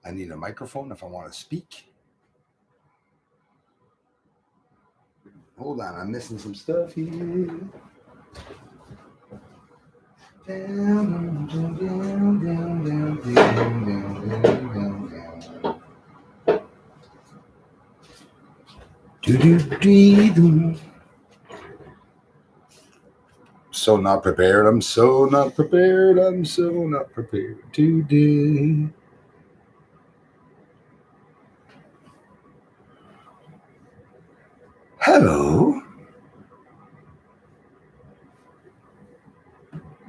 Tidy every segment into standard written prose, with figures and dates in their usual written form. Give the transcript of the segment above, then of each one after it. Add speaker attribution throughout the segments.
Speaker 1: I need a microphone if I want to speak. Hold on, I'm missing some stuff here. Down, down, down, down, down, down, down, down, down. Do. So not prepared. I'm so not prepared. I'm so not prepared today. Hello.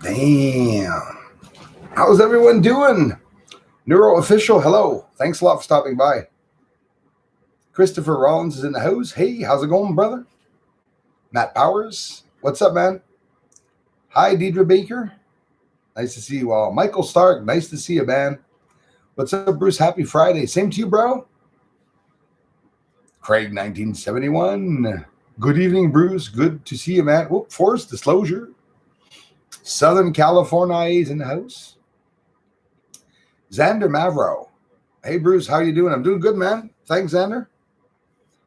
Speaker 1: Damn. How's everyone doing? Neuro Official, hello. Thanks a lot for stopping by. Christopher Rollins is in the house. Hey, how's it going, brother? Matt Powers, what's up, man? Hi, Deidre Baker. Nice to see you all. Michael Stark, nice to see you, man. What's up, Bruce? Happy Friday. Same to you, bro. Craig, 1971. Good evening, Bruce. Good to see you, man. Whoop, Forest Disclosure. Southern California is in the house. Xander Mavro. Hey, Bruce, how you doing? I'm doing good, man. Thanks, Xander.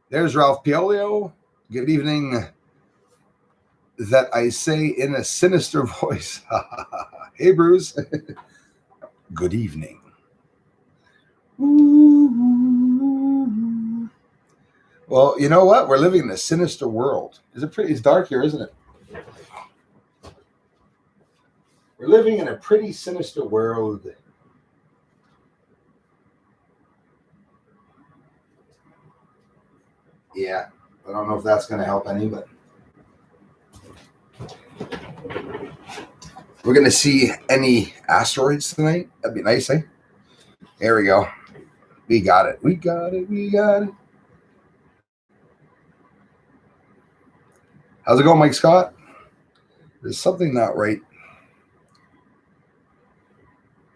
Speaker 1: There's Ralph Piolio. Good evening. That I say in a sinister voice. Hey, Bruce. Good evening. Well, you know what? We're living in a sinister world. It's dark here, isn't it? We're living in a pretty sinister world. Yeah, I don't know if that's going to help any, but we're going to see any asteroids tonight. That'd be nice, eh? There we go. We got it. We got it. We got it. How's it going, Mike Scott? There's something not right.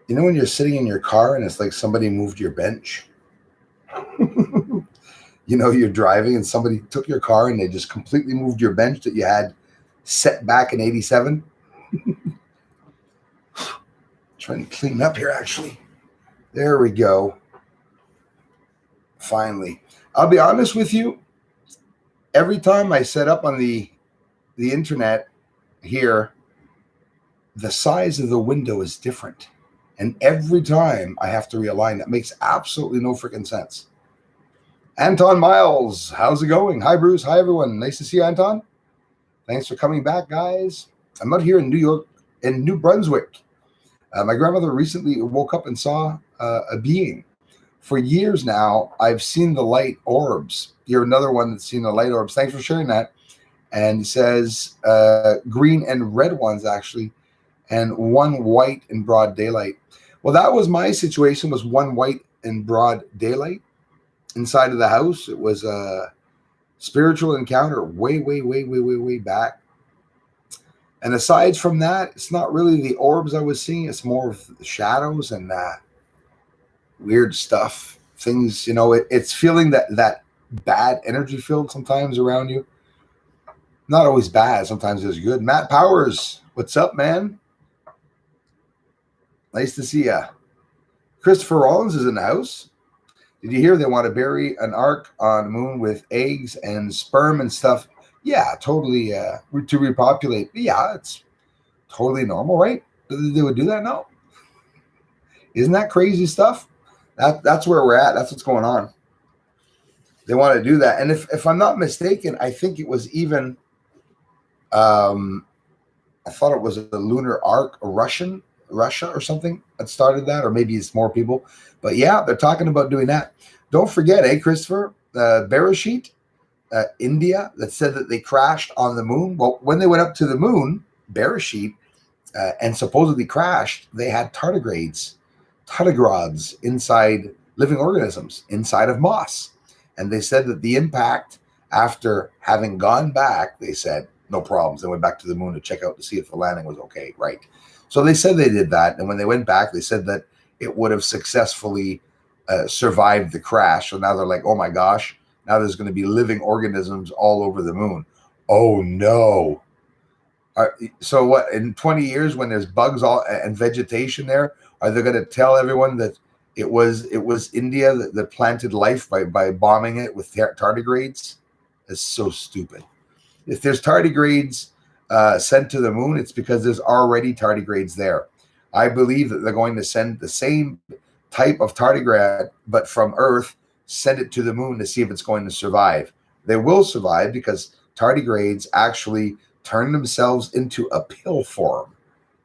Speaker 1: You know when you're sitting in your car and it's like somebody moved your bench? You know, you're driving and somebody took your car and they just completely moved your bench that you had set back in 87. Trying to clean up here, actually. There we go. Finally. I'll be honest with you. Every time I set up on the internet here, the size of the window is different. And every time I have to realign. That makes absolutely no freaking sense. Anton Miles, how's it going? Hi, Bruce. Hi, everyone. Nice to see you, Anton. Thanks for coming back, guys. I'm out here in New York, in New Brunswick. My grandmother recently woke up and saw a being. For years now, I've seen the light orbs. You're another one that's seen the light orbs. Thanks for sharing that. And it says green and red ones, actually, and one white in broad daylight. Well, that was my situation, was one white in broad daylight. Inside of the house, it was a spiritual encounter way back. And aside from that, it's not really the orbs I was seeing. It's more of the shadows and weird stuff. Things, you know, it's feeling that bad energy field sometimes around you. Not always bad. Sometimes it's good. Matt Powers, what's up, man? Nice to see ya. Christopher Rollins is in the house. Did you hear they want to bury an ark on the moon with eggs and sperm and stuff? Yeah, totally. To repopulate. Yeah, it's totally normal, right? They would do that now. Isn't that crazy stuff? That's where we're at. That's what's going on. They want to do that. And if I'm not mistaken, I think it was even, I thought it was a lunar ark, Russia or something that started that, or maybe it's more people. But yeah, they're talking about doing that. Don't forget, Christopher, Bereshit, India, that said that they crashed on the moon. Well, when they went up to the moon, Bereshit, and supposedly crashed, they had tardigrades inside living organisms, inside of moss. And they said that the impact, after having gone back, they said, no problems. They went back to the moon to check out to see if the landing was okay, right? So they said they did that. And when they went back, they said that it would have successfully survived the crash. So now they're like, oh my gosh, now there's going to be living organisms all over the moon. Oh no. So what, in 20 years when there's bugs all and vegetation there, are they going to tell everyone that It was India that planted life by bombing it with tardigrades. It's so stupid. If there's tardigrades sent to the moon, it's because there's already tardigrades there. I believe that they're going to send the same type of tardigrade, but from Earth, send it to the moon to see if it's going to survive. They will survive because tardigrades actually turn themselves into a pill form.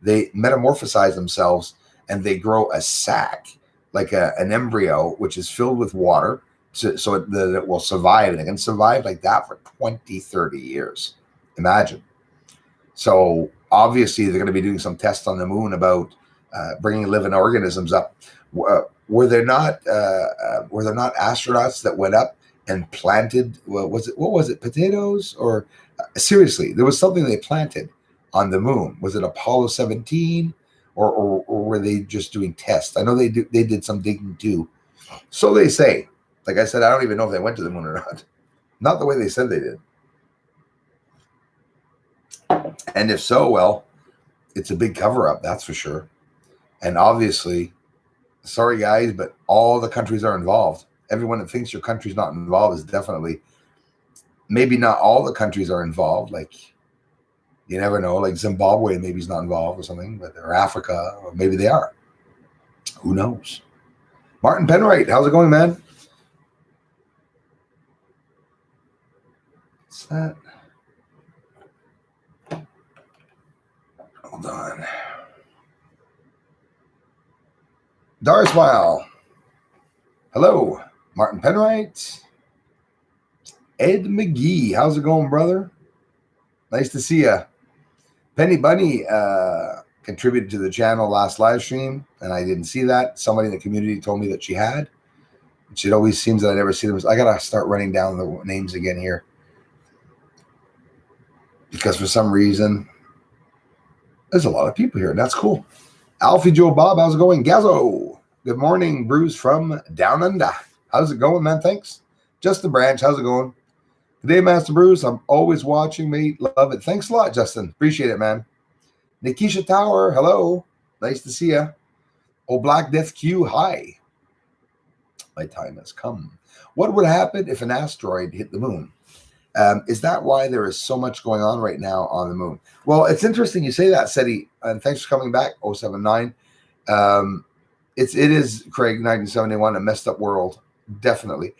Speaker 1: They metamorphosize themselves and they grow a sac, like an embryo, which is filled with water, so that it will survive. And it can survive like that for 20, 30 years. Imagine. So obviously they're going to be doing some tests on the moon about bringing living organisms up. Were there not astronauts that went up and planted? What was it? Potatoes? Or seriously, there was something they planted on the moon. Was it Apollo 17, or were they just doing tests? I know they did some digging too. So they say. Like I said, I don't even know if they went to the moon or not. Not the way they said they did. And if so, well, it's a big cover-up, that's for sure. And obviously, sorry guys, but all the countries are involved. Everyone that thinks your country's not involved is definitely, maybe not all the countries are involved. Like, you never know. Like Zimbabwe maybe is not involved or something, or Africa, or maybe they are. Who knows? Martin Penwright, how's it going, man? What's that? Hold on. Darswile. Hello. Martin Penwright. Ed McGee. How's it going, brother? Nice to see you. Penny Bunny contributed to the channel last live stream, and I didn't see that. Somebody in the community told me that she had. It always seems that I never see them. I got to start running down the names again here. Because for some reason, there's a lot of people here, and that's cool. Alfie Joe Bob, how's it going? Gazzo, good morning. Bruce from Down Under. How's it going, man? Thanks. Justin Branch, how's it going? Today, Master Bruce, I'm always watching, mate. Love it. Thanks a lot, Justin. Appreciate it, man. Nikisha Tower, hello. Nice to see you. Oh, Black Death Q, hi. My time has come. What would happen if an asteroid hit the moon? Is that why there is so much going on right now on the moon? Well, it's interesting you say that, Seti, and thanks for coming back, 079. It is, Craig, 1971, a messed up world, definitely.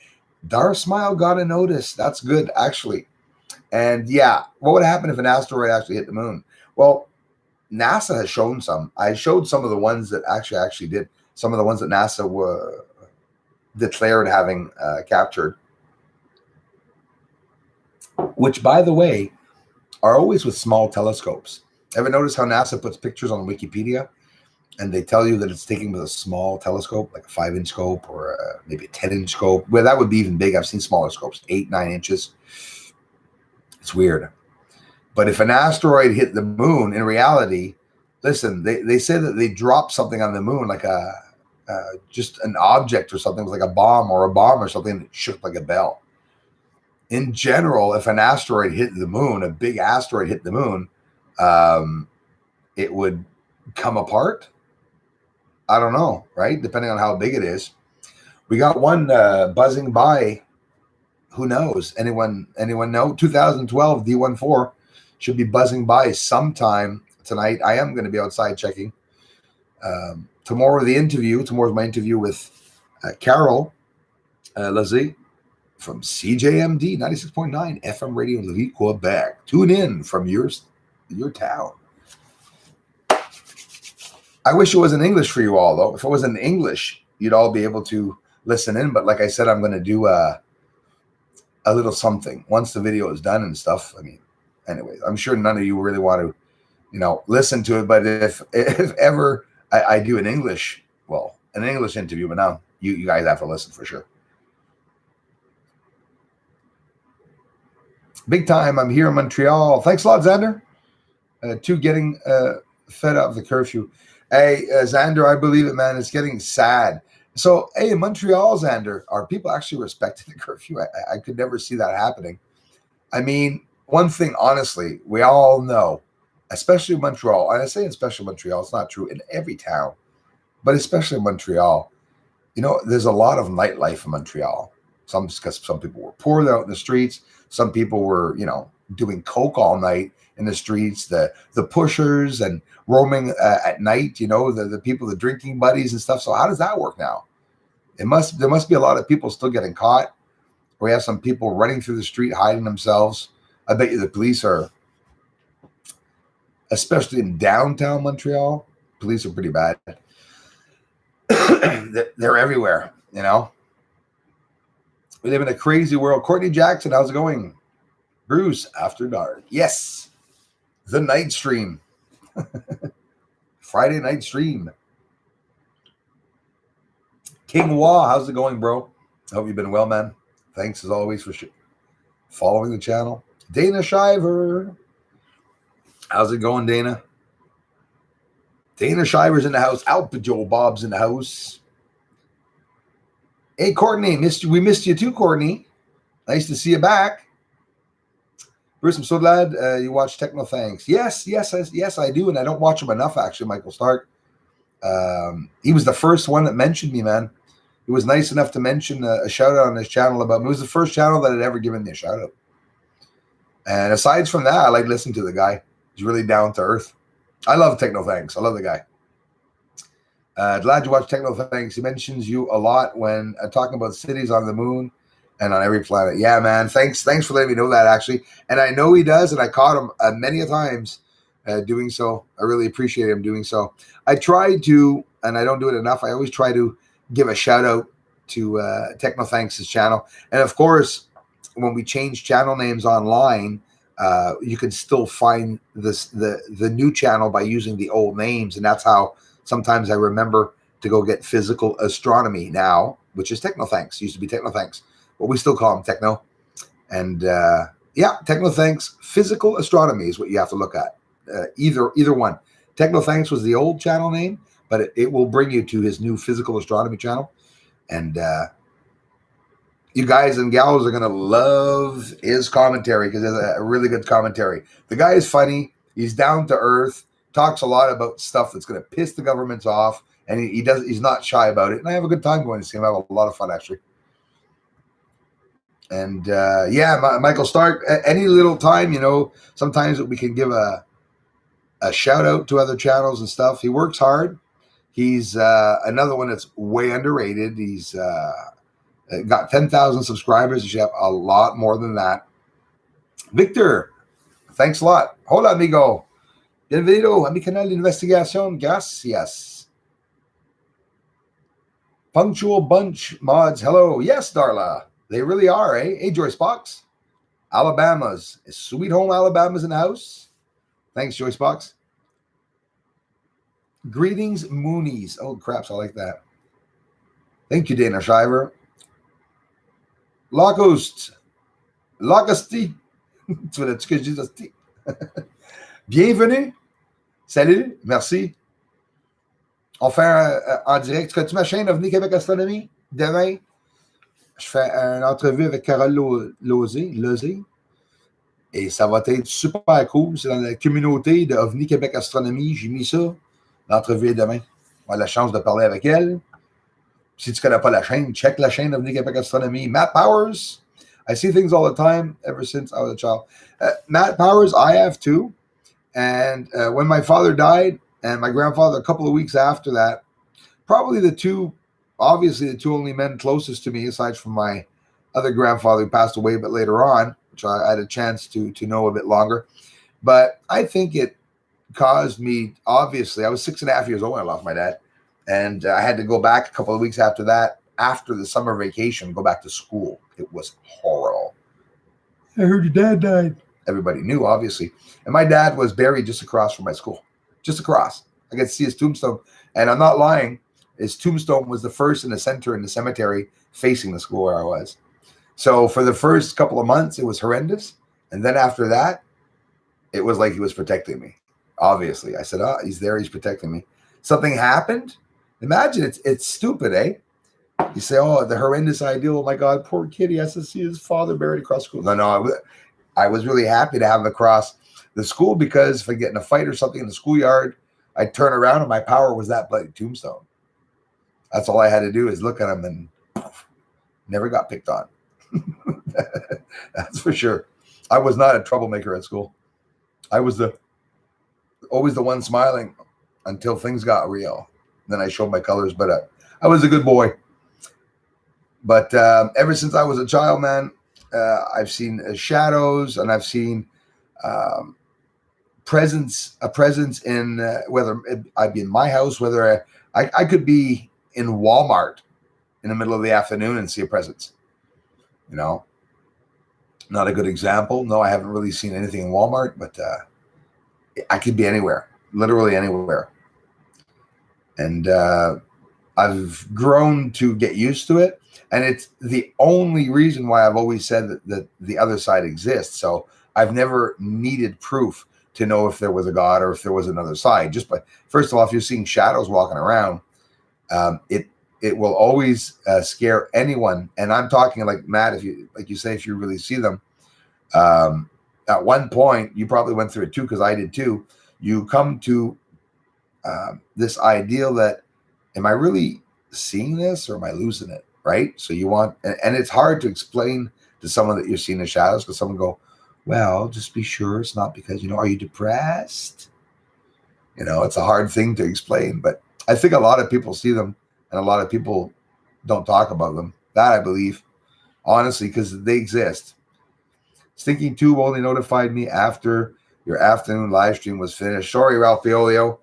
Speaker 1: Dar Smile got a notice. That's good, actually. And yeah, what would happen if an asteroid actually hit the moon? Well, NASA has shown some. I showed some of the ones that actually did. Some of the ones that NASA declared having captured. Which, by the way, are always with small telescopes. Ever notice how NASA puts pictures on Wikipedia and they tell you that it's taken with a small telescope, like a 5-inch scope or maybe a 10-inch scope? Well, that would be even big. I've seen smaller scopes, 8, 9 inches. It's weird. But if an asteroid hit the moon, in reality, listen, they say that they dropped something on the moon, like just an object or something, like a bomb or something that shook like a bell. In general, if an asteroid hit the moon, a big asteroid hit the moon, it would come apart. I don't know, right? Depending on how big it is. We got one buzzing by. Who knows? Anyone know? 2012 D14 should be buzzing by sometime tonight. I am going to be outside checking. Tomorrow's my interview with Carol Lazzie from CJMD 96.9 FM radio in Lévis, Quebec. Tune in from your town. I wish it was in English for you all, though. If it was in English, you'd all be able to listen in. But like I said, I'm going to do a little something once the video is done and stuff. I mean, anyways, I'm sure none of you really want to, listen to it. But if ever I do an English interview, but now you guys have to listen for sure. Big time. I'm here in Montreal. Thanks a lot, Xander. Getting fed up of the curfew. Hey, Xander, I believe it, man. It's getting sad. So, hey, in Montreal, Xander, are people actually respecting the curfew? I could never see that happening. I mean, one thing, honestly, we all know, especially Montreal, and I say especially Montreal, it's not true in every town, but especially Montreal, You know, there's a lot of nightlife in Montreal. Because some people were poor out in the streets. Some people were, doing coke all night in the streets. The pushers and roaming at night. The people, the drinking buddies and stuff. So how does that work now? There must be a lot of people still getting caught. We have some people running through the street hiding themselves. I bet you the police are, especially in downtown Montreal, police are pretty bad. They're everywhere. We live in a crazy world. Courtney Jackson, how's it going? Bruce, After Dark. Yes. The night stream. Friday night stream. King Wah, how's it going, bro? Hope you've been well, man. Thanks as always for following the channel. Dana Shiver. How's it going, Dana? Dana Shiver's in the house. Alpha Joe Bob's in the house. Hey, Courtney, we missed you too, Courtney. Nice to see you back. Bruce, I'm so glad you watch Techno Thanks. Yes, I do, and I don't watch him enough, actually, Michael Stark. He was the first one that mentioned me, man. He was nice enough to mention a shout-out on his channel about me. It was the first channel that had ever given me a shout-out. And aside from that, I like listening to the guy. He's really down to earth. I love Techno Thanks. I love the guy. Glad you watch Techno Thanks. He mentions you a lot when talking about cities on the moon and on every planet. Yeah, man. Thanks for letting me know that, actually. And I know he does, and I caught him many a times doing so. I really appreciate him doing so. I try to, and I don't do it enough, I always try to give a shout out to Techno Thanks' channel. And of course, when we change channel names online, you can still find the new channel by using the old names. And that's how sometimes I remember to go get physical astronomy now, which is Techno Thanks. Used to be Techno Thanks, but we still call them Techno. And yeah, Techno Thanks, physical astronomy is what you have to look at. Either one. Techno Thanks was the old channel name, but it will bring you to his new physical astronomy channel. And you guys and gals are going to love his commentary because it's a really good commentary. The guy is funny. He's down to earth, talks a lot about stuff that's going to piss the governments off, and he's not shy about it. And I have a good time going to see him. I have a lot of fun, actually. And yeah, Michael Stark, any little time, sometimes we can give a shout out to other channels and stuff. He works hard. He's another one that's way underrated. He's got 10,000 subscribers. He should have a lot more than that. Victor, thanks a lot. Hola, amigo. Bienvenido a mi canal de investigación. Gracias. Punctual Bunch Mods. Hello. Yes, Darla. They really are, eh? Hey, Joyce Box. Alabama's. Sweet Home Alabama's in the house. Thanks, Joyce Box. Greetings, Moonies. Oh, craps. I like that. Thank you, Dana Shiver. Lacoste. Lacoste. Tu veux-tu que je dise? Bienvenue. Salut. Merci. On fait en direct. Tu ma chaîne OVNI Québec Astronomie? Demain, je fais une entrevue avec Carole Lozé. Et ça va être super cool. C'est dans la communauté de OVNI Québec Astronomie. J'ai mis ça. L'entrevue est demain. On a la chance de parler avec elle. Si tu ne connais pas la chaîne, check la chaîne OVNI Québec Astronomie. Matt Powers. I see things all the time ever since I was a child. Matt Powers, I have too. And when my father died and my grandfather, a couple of weeks after that, probably the two only men closest to me, aside from my other grandfather who passed away a bit later on, which I had a chance to know a bit longer. But I think it caused me, obviously, I was 6.5 years old when I lost my dad. And I had to go back a couple of weeks after that, after the summer vacation, go back to school. It was horrible. I heard your dad died. Everybody knew, obviously. And my dad was buried just across from my school. Just across. I got to see his tombstone. And I'm not lying. His tombstone was the first in the center in the cemetery facing the school where I was. So for the first couple of months, it was horrendous. And then after that, it was like he was protecting me. Obviously. I said, he's there. He's protecting me. Something happened. Imagine it's stupid, eh? You say, the horrendous ideal. Oh, my God, poor kid. He has to see his father buried across school. No. I was really happy to have him across the school because if I get in a fight or something in the schoolyard, I'd turn around and my power was that bloody tombstone. That's all I had to do is look at them, and never got picked on. That's for sure. I was not a troublemaker at school. I was always the one smiling until things got real. Then I showed my colors, but I was a good boy. But ever since I was a child, man, I've seen shadows, and I've seen um, a presence in whether I'd be in my house, whether I could be in Walmart in the middle of the afternoon and see a presence. You know, not a good example. No, I haven't really seen anything in Walmart, but I could be anywhere, literally anywhere. And I've grown to get used to it. And it's the only reason why I've always said that the other side exists. So I've never needed proof to know if there was a God or if there was another side. Just by, first of all, if you're seeing shadows walking around, it will always scare anyone. And I'm talking like Matt, if you like you say, if you really see them. At one point, you probably went through it too, because I did too. You come to this ideal that, am I really seeing this or am I losing it? Right? So you want, and it's hard to explain to someone that you're seeing the shadows, because someone go, well, just be sure it's not because, are you depressed? It's a hard thing to explain, but I think a lot of people see them and a lot of people don't talk about them. That I believe, honestly, because they exist. Stinking Tube only notified me after your afternoon live stream was finished. Sorry, Ralphiolio.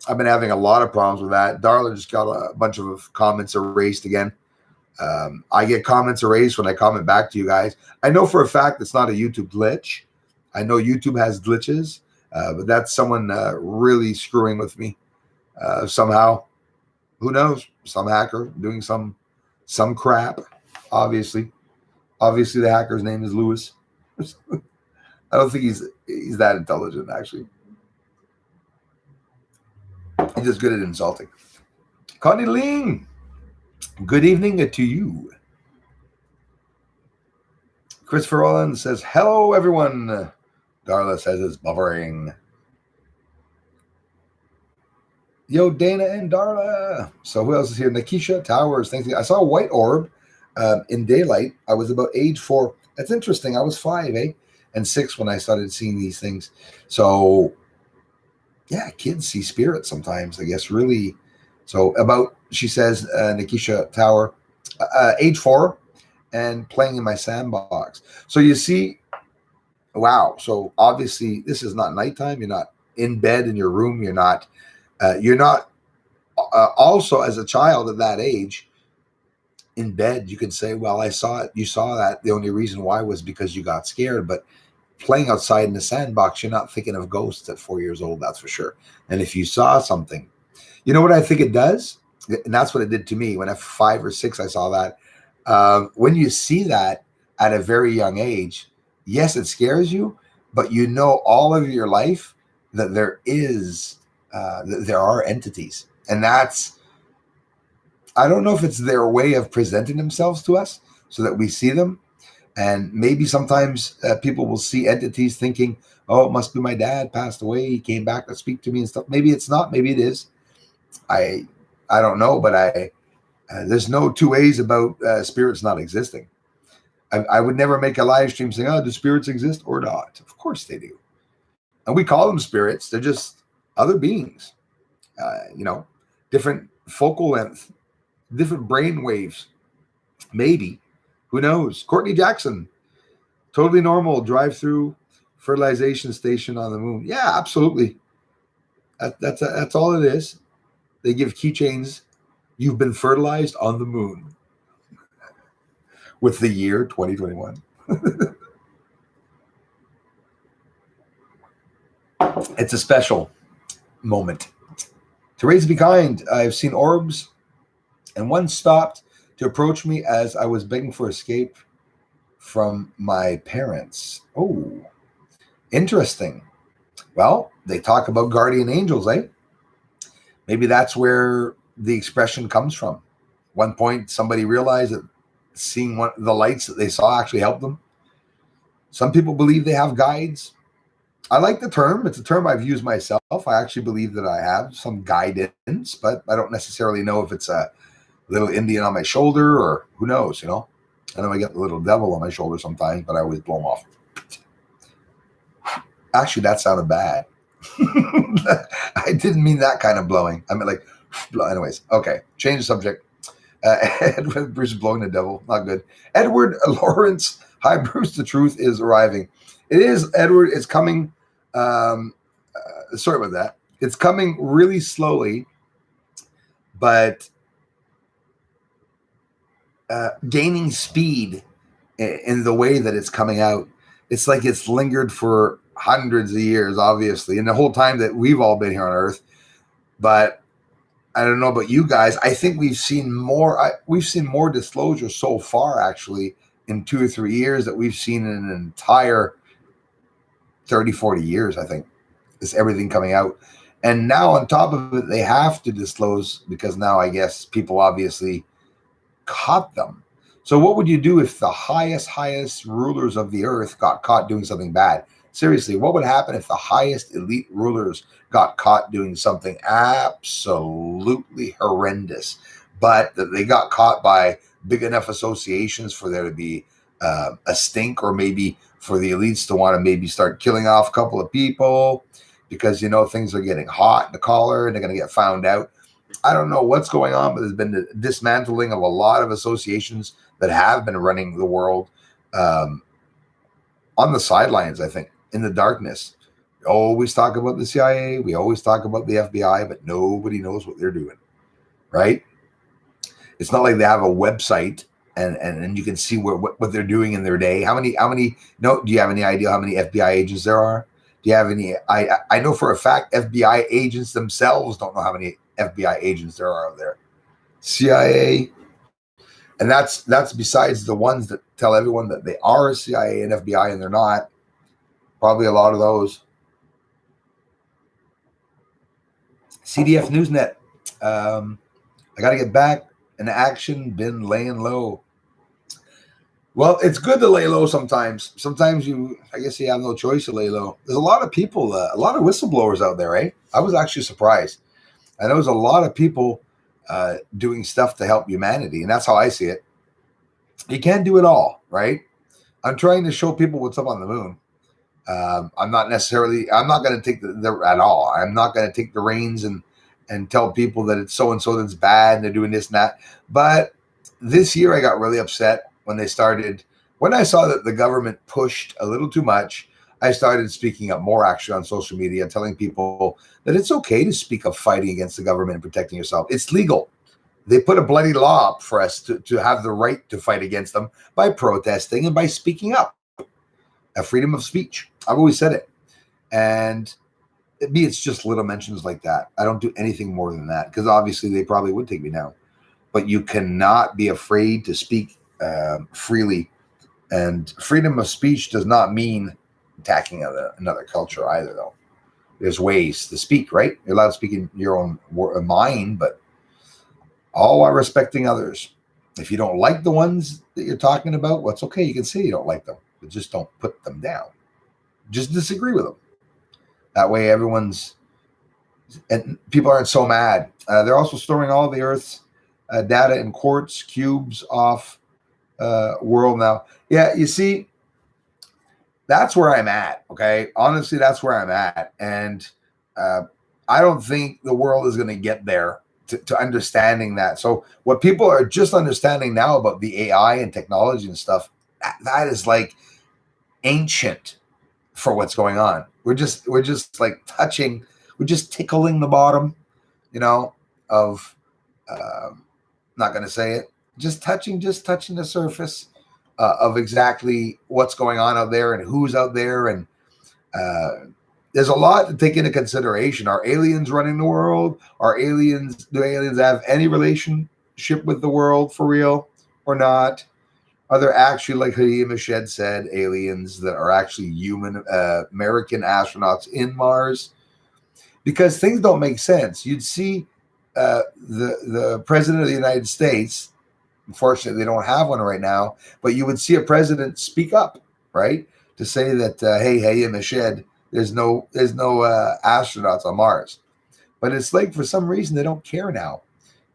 Speaker 1: I've been having a lot of problems with that. Darla just got a bunch of comments erased again. I get comments erased when I comment back to you guys. I know for a fact it's not a YouTube glitch. I know YouTube has glitches, but that's someone really screwing with me somehow. Who knows? Some hacker doing some crap. Obviously, the hacker's name is Lewis. I don't think he's that intelligent, actually. He's just good at insulting. Connie Ling, good evening to you. Christopher Owens says, hello, everyone. Darla says it's buffering. Yo, Dana and Darla. So who else is here? Nikisha Towers. Thanks. I saw a white orb in daylight. I was about age 4. That's interesting. I was 5, and 6 when I started seeing these things. So, yeah, kids see spirits sometimes, I guess, really. So she says, Nikisha Tower, age 4 and playing in my sandbox. So you see, wow. So obviously this is not nighttime. You're not in bed in your room. You're not also as a child at that age in bed. You can say, well, I saw it. You saw that. The only reason why was because you got scared. But playing outside in the sandbox, you're not thinking of ghosts at 4 years old. That's for sure. And if you saw something, you know what I think it does? And that's what it did to me. When at 5 or 6, I saw that. When you see that at a very young age, yes, it scares you, but you know all of your life that there are entities. And that's, I don't know if it's their way of presenting themselves to us so that we see them. And maybe sometimes people will see entities thinking, oh, it must be my dad passed away. He came back to speak to me and stuff. Maybe it's not. Maybe it is. I don't know, but there's no two ways about spirits not existing. I would never make a live stream saying, oh, do spirits exist or not? Of course they do. And we call them spirits. They're just other beings, different focal length, different brain waves. Maybe. Who knows? Courtney Jackson, totally normal drive-through fertilization station on the moon. Yeah, absolutely. That's all it is. They give keychains. You've been fertilized on the moon with the year 2021. It's a special moment. To raise be kind, I've seen orbs, and one stopped to approach me as I was begging for escape from my parents. Oh, interesting. Well, they talk about guardian angels, Maybe that's where the expression comes from. One point, somebody realized that seeing the lights that they saw actually helped them. Some people believe they have guides. I like the term. It's a term I've used myself. I actually believe that I have some guidance, but I don't necessarily know if it's a little Indian on my shoulder, or who knows, you know? I know I get the little devil on my shoulder sometimes, but I always blow them off. Actually, that sounded bad. I didn't mean that kind of blowing. I mean, like, anyways. Okay, change the subject. Edward Bruce blowing the devil, not good. Edward Lawrence, hi Bruce, the truth is arriving. It is, Edward. It's coming. Sorry about that. It's coming really slowly, but gaining speed in the way that it's coming out. It's like it's lingered for hundreds of years, obviously, and the whole time that we've all been here on Earth. But I don't know about you guys. I think we've seen more. We've seen more disclosure so far, actually, in 2 or 3 years that we've seen in an entire 30, 40 years. I think is everything coming out, and now on top of it, they have to disclose because now I guess people obviously caught them. So what would you do if the highest rulers of the earth got caught doing something bad? Seriously, what would happen if the highest elite rulers got caught doing something absolutely horrendous, but that they got caught by big enough associations for there to be a stink, or maybe for the elites to want to maybe start killing off a couple of people because, you know, things are getting hot in the collar and they're going to get found out. I don't know what's going on, but there's been the dismantling of a lot of associations that have been running the world on the sidelines, I think, in the darkness. We always talk about the CIA. We always talk about the FBI, but nobody knows what they're doing, right? It's not like they have a website and you can see what they're doing in their day. How many, no, do you have any idea how many FBI agents there are? Do you have any, I know for a fact FBI agents themselves don't know how many FBI agents there are out there. CIA, and that's besides the ones that tell everyone that they are CIA and FBI and they're not. Probably a lot of those. CDF Newsnet. I got to get back in action. Been laying low. Well, it's good to lay low sometimes. Sometimes I guess you have no choice to lay low. There's a lot of people, a lot of whistleblowers out there, right? I was actually surprised. And there was a lot of people doing stuff to help humanity. And that's how I see it. You can't do it all, right? I'm trying to show people what's up on the moon. I'm not going to take at all. I'm not going to take the reins and tell people that it's so-and-so that's bad and they're doing this and that. But this year I got really upset when I saw that the government pushed a little too much. I started speaking up more actually on social media, telling people that it's okay to speak of fighting against the government and protecting yourself. It's legal. They put a bloody law up for us to have the right to fight against them by protesting and by speaking up. A freedom of speech. I've always said it. And it's just little mentions like that. I don't do anything more than that because obviously they probably would take me down. But you cannot be afraid to speak freely. And freedom of speech does not mean attacking another culture either, though. There's ways to speak, right? You're allowed to speak in your own mind, but all while respecting others. If you don't like the ones that you're talking about, well, it's okay. You can say you don't like them, but just don't put them down. Just disagree with them. That way and people aren't so mad. They're also storing all the Earth's data in quartz cubes off world now. Yeah, you see, that's where I'm at, okay? Honestly, that's where I'm at. And I don't think the world is going to get there to understanding that. So what people are just understanding now about the AI and technology and stuff, that is like ancient for what's going on. We're just like we're just tickling the bottom, of, not going to say it, just touching the surface of exactly what's going on out there and who's out there. And there's a lot to take into consideration. Are aliens running the world? Do aliens have any relationship with the world for real or not? Are there actually, like Hadim Ashed said, aliens that are actually human American astronauts in Mars? Because things don't make sense. You'd see the president of the United States. Unfortunately, they don't have one right now, but you would see a president speak up, right, to say that, hey, Hadim Ashed, there's no astronauts on Mars. But it's like for some reason they don't care now.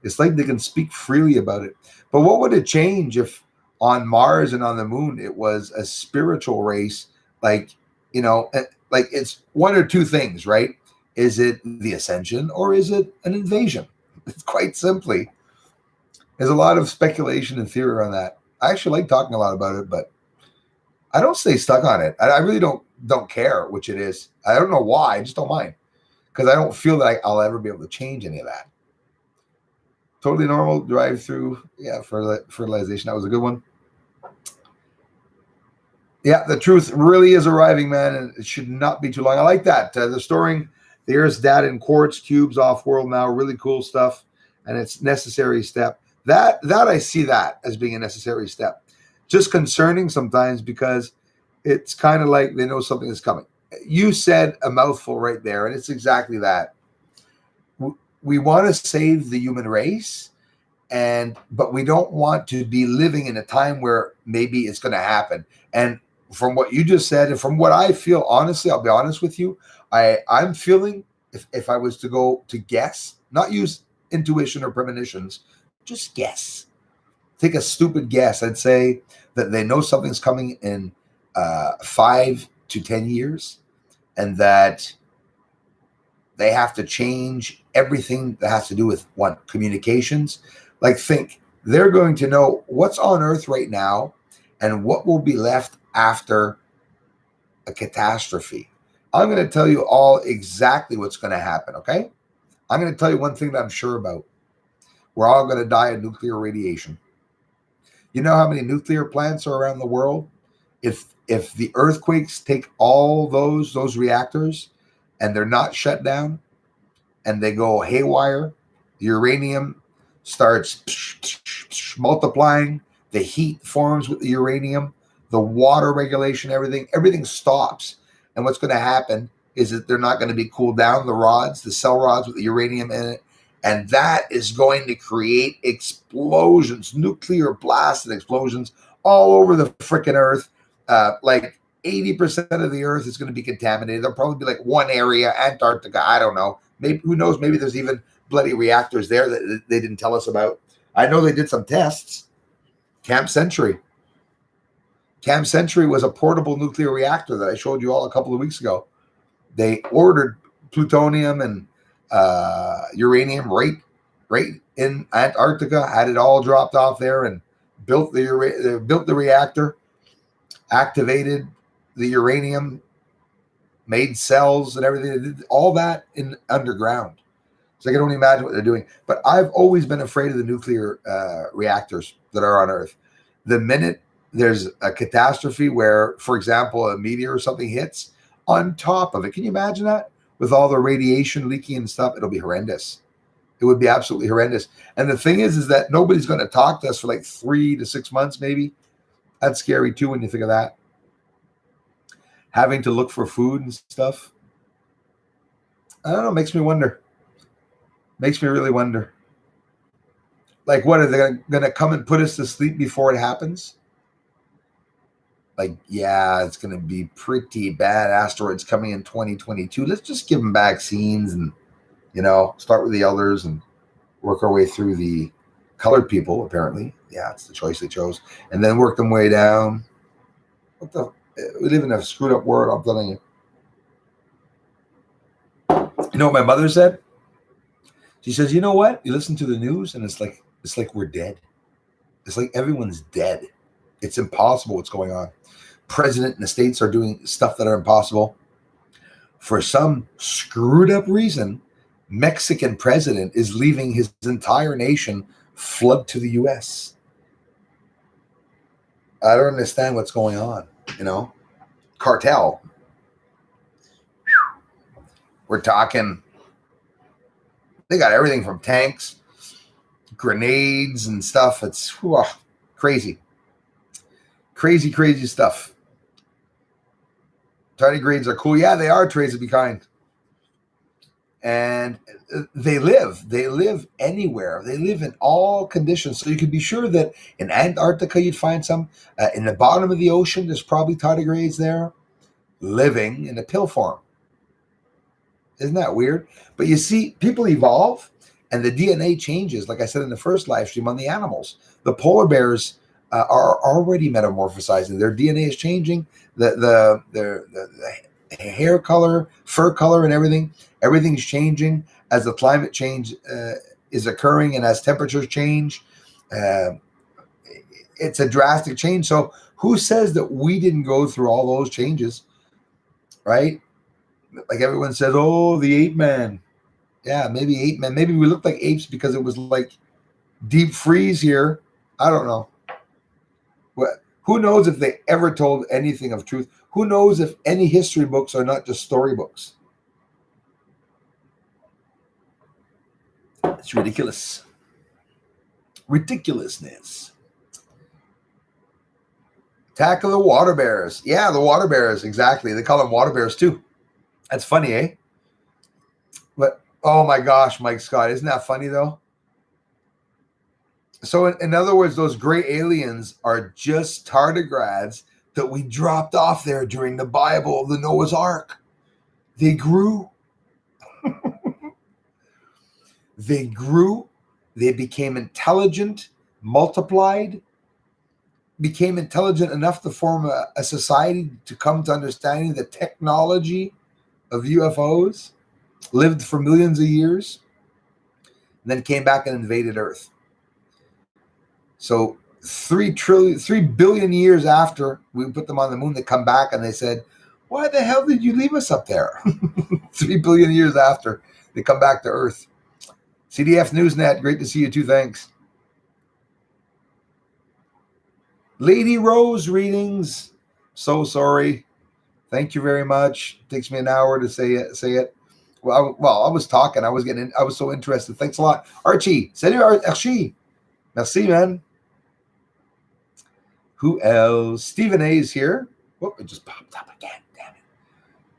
Speaker 1: It's like they can speak freely about it. But what would it change if on Mars and on the moon it was a spiritual race? Like, like it's one or two things, right? Is it the ascension or is it an invasion? It's quite simply. There's a lot of speculation and theory on that. I actually like talking a lot about it, but I don't stay stuck on it. I really don't care which it is. I don't know why. I just don't mind because I don't feel that I'll ever be able to change any of that. Totally normal drive through. Yeah, fertilization. That was a good one. Yeah, the truth really is arriving, man, and it should not be too long. I like that. They're storing the Earth's data in quartz cubes off world now. Really cool stuff, and it's necessary step. That I see that as being a necessary step. Just concerning sometimes because it's kind of like they know something is coming. You said a mouthful right there, and it's exactly that. We want to save the human race, but we don't want to be living in a time where maybe it's going to happen. And from what you just said, and from what I feel, honestly, I'll be honest with you, I'm feeling if I was to go to guess, not use intuition or premonitions, just guess. Take a stupid guess. I'd say that they know something's coming in 5 to 10 years, and that they have to change everything that has to do with one, communications. Like, think they're going to know what's on Earth right now and what will be left after a catastrophe. I'm going to tell you all exactly what's going to happen, okay? I'm going to tell you one thing that I'm sure about. We're all going to die of nuclear radiation. You know how many nuclear plants are around the world? If the earthquakes take all those reactors and they're not shut down and they go haywire, the uranium starts multiplying, the heat forms with the uranium, the water regulation, everything stops. And what's going to happen is that they're not going to be cooled down, the cell rods with the uranium in it. And that is going to create explosions, nuclear blasted explosions all over the freaking Earth. Like 80% of the Earth is going to be contaminated. There'll probably be like one area, Antarctica, I don't know. Maybe, who knows? Maybe there's even bloody reactors there that they didn't tell us about. I know they did some tests. Camp Century. Camp Century was a portable nuclear reactor that I showed you all a couple of weeks ago. They ordered plutonium and uranium right in Antarctica, had it all dropped off there, and built the reactor, activated the uranium, made cells and everything. They did all that in underground. So I can only imagine what they're doing. But I've always been afraid of the nuclear reactors that are on Earth. The minute there's a catastrophe where, for example, a meteor or something hits on top of it, can you imagine that? With all the radiation leaking and stuff, it'll be horrendous. It would be absolutely horrendous. And the thing is that nobody's going to talk to us for like 3 to 6 months, maybe. That's scary too when you think of that. Having to look for food and stuff. I don't know. Makes me wonder. Makes me really wonder. Like, what are they going to come and put us to sleep before it happens? Like, yeah, it's going to be pretty bad. Asteroids coming in 2022. Let's just give them vaccines and, start with the elders and work our way through the colored people, apparently. Yeah, it's the choice they chose. And then work them way down. We live in a screwed up world, I'm telling you. You know what my mother said? She says, you know what? You listen to the news and it's like we're dead. It's like everyone's dead. It's impossible what's going on. President and the states are doing stuff that are impossible. For some screwed up reason, Mexican president is leaving his entire nation flood to the U.S. I don't understand what's going on, Cartel. We're talking, they got everything from tanks, grenades and stuff. It's crazy. Crazy stuff. Tardigrades are cool. Yeah, they are traits to be kind. And they live anywhere. They live in all conditions. So you can be sure that in Antarctica, you'd find some. In the bottom of the ocean, there's probably tardigrades there living in a pill form. Isn't that weird? But you see, people evolve And the DNA changes, like I said in the first live stream, on the animals. The polar bears are already metamorphosizing. Their DNA is changing. The hair color, fur color, and everything's changing as the climate change is occurring, and as temperatures change. It's a drastic change. So who says that we didn't go through all those changes, right? Like everyone says, oh, the ape man. Yeah, maybe ape man. Maybe we looked like apes because it was like deep freeze here. I don't know. Who knows if they ever told anything of truth? Who knows if any history books are not just storybooks? It's ridiculous. Ridiculousness. Attack of the water bears. Yeah, the water bears, exactly. They call them water bears too. That's funny, eh? But oh my gosh, Mike Scott, isn't that funny though? So in other words, those gray aliens are just tardigrades that we dropped off there during the Bible, the Noah's Ark. They grew. They grew. They became intelligent, multiplied, became intelligent enough to form a society to come to understanding the technology of UFOs, lived for millions of years, and then came back and invaded Earth. So 3 billion years after we put them on the moon, they come back and they said, why the hell did you leave us up there? 3 billion years after, they come back to Earth. CDF Newsnet, great to see you too, thanks. Lady Rose readings, so sorry. Thank you very much. It takes me an hour to say it. Well, I was talking. I was so interested. Thanks a lot. Archie. Salut, Archie. Merci, man. Who else? Stephen A is here. Whoop, it just popped up again. Damn it.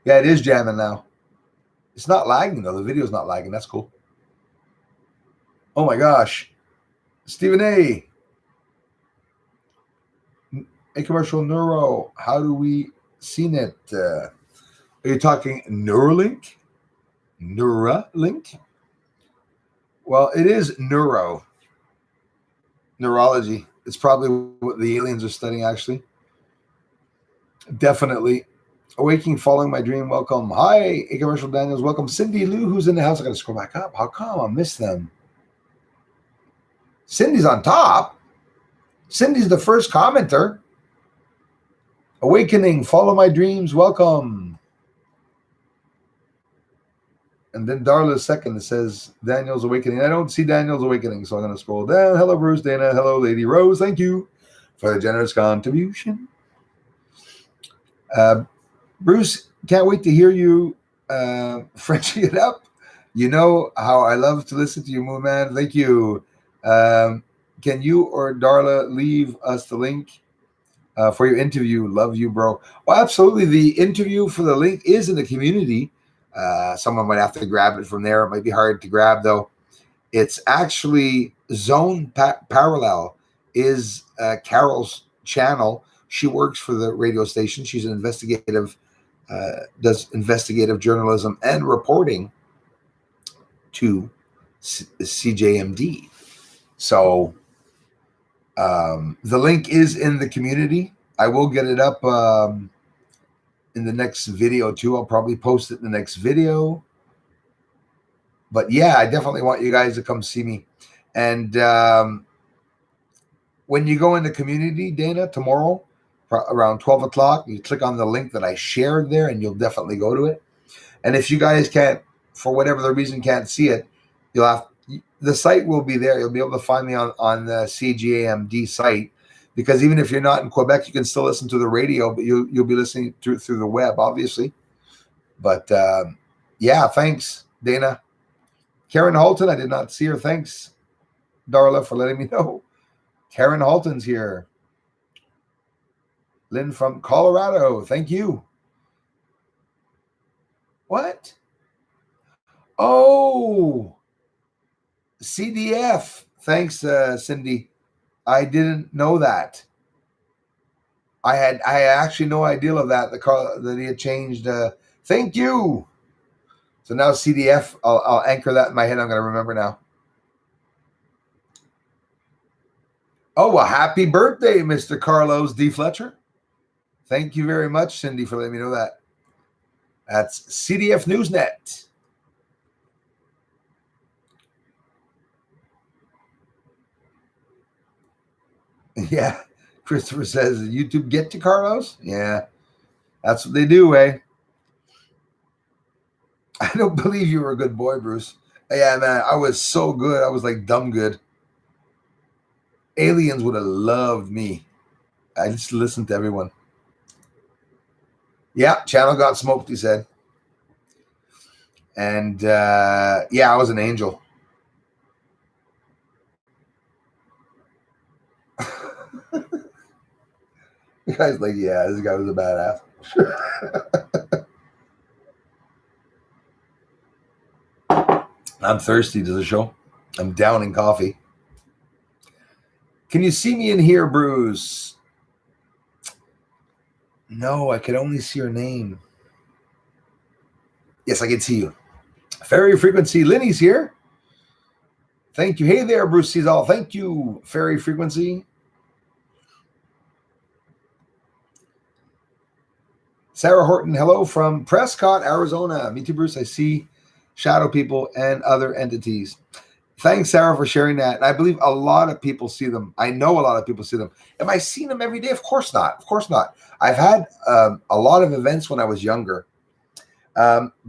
Speaker 1: Yeah, it is jamming now. It's not lagging, though. The video's not lagging. That's cool. Oh, my gosh. Stephen A. A commercial neuro. How do we seen it? Are you talking Neuralink? Neuralink? Well, it is neurology. It's probably what the aliens are studying, actually. Definitely. Awaking, following my dream. Welcome. Hi, A Commercial Daniels. Welcome. Cindy Lou, who's in the house. I got to scroll back up. How come? I missed them. Cindy's on top. Cindy's the first commenter. Awakening, follow my dreams. Welcome. And then Darla's second. It says Daniel's Awakening. I don't see Daniel's Awakening, so I'm going to scroll down. Hello, Bruce, Dana. Hello, Lady Rose. Thank you for the generous contribution. Bruce, can't wait to hear you Frenching it up. You know how I love to listen to you, Moon Man. Thank you. Can you or Darla leave us the link for your interview? Love you, bro. Well, absolutely. The interview for the link is in the community. Someone might have to grab it from there. It might be hard to grab, though. It's actually Zone Parallel is Carol's channel. She works for the radio station. She's an investigative, does investigative journalism and reporting to CJMD. So the link is in the community. I will get it up in the next video too. I'll probably post it in the next video. But yeah, I definitely want you guys to come see me. And when you go in the community, Dana, tomorrow around 12 o'clock, you click on the link that I shared there and you'll definitely go to it. And if you guys can't, for whatever the reason, can't see it, the site will be there. You'll be able to find me on the CGAMD site, because even if you're not in Quebec, you can still listen to the radio, but you'll be listening through the web, obviously. But yeah, thanks, Dana. Karen Halton, I did not see her. Thanks, Darla, for letting me know. Karen Halton's here. Lynn from Colorado, thank you. What? Oh, CDF. Thanks, Cindy. I didn't know that. I had actually no idea of that. That he had changed. Thank you. So now CDF. I'll anchor that in my head. I'm going to remember now. Oh, well, happy birthday, Mr. Carlos D. Fletcher. Thank you very much, Cindy, for letting me know that. That's CDF Newsnet. Yeah. Christopher says, YouTube get to Carlos? Yeah. That's what they do, eh? I don't believe you were a good boy, Bruce. Yeah, man, I was so good. I was like dumb good. Aliens would have loved me. I just listened to everyone. Yeah, channel got smoked, he said. And yeah, I was an angel. The guy's like, yeah, this guy was a badass. I'm thirsty. Does it show? I'm downing coffee. Can you see me in here, Bruce? No, I can only see your name. Yes, I can see you. Fairy Frequency. Linny's here. Thank you. Hey there, Bruce sees all. Thank you, Fairy Frequency. Sarah Horton, hello from Prescott, Arizona. Me too, Bruce. I see shadow people and other entities. Thanks, Sarah, for sharing that. And I believe a lot of people see them. I know a lot of people see them. Am I seeing them every day? Of course not. Of course not. I've had a lot of events when I was younger.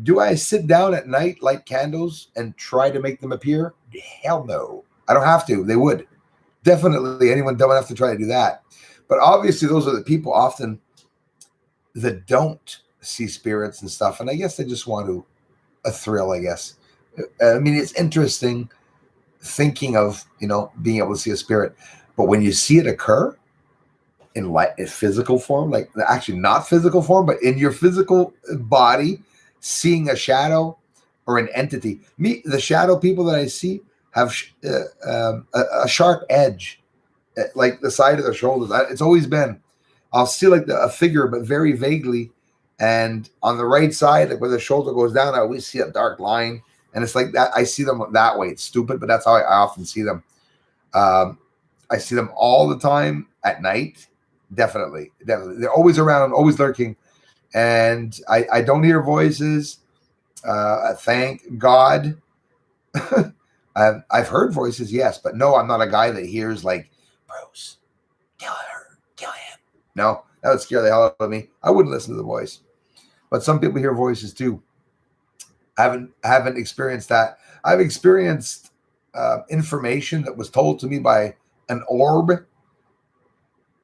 Speaker 1: Do I sit down at night, light candles, and try to make them appear? Hell no. I don't have to. They would. Definitely anyone dumb enough to try to do that. But obviously, those are the people often that don't see spirits and stuff. And I guess they just want a thrill, I guess. I mean, it's interesting thinking of, being able to see a spirit. But when you see it occur in physical form, like actually not physical form, but in your physical body, seeing a shadow or an entity. The shadow people that I see have a sharp edge, like the side of their shoulders. It's always been. I'll see like a figure, but very vaguely. And on the right side, like where the shoulder goes down, I always see a dark line. And it's like that. I see them that way. It's stupid, but that's how I often see them. I see them all the time at night. Definitely. They're always around, always lurking. And I don't hear voices. Thank God. I've heard voices, yes, but no, I'm not a guy that hears like, Bruce, kill her, kill him. No, that would scare the hell out of me. I wouldn't listen to the voice. But some people hear voices too. I haven't experienced that. I've experienced information that was told to me by an orb.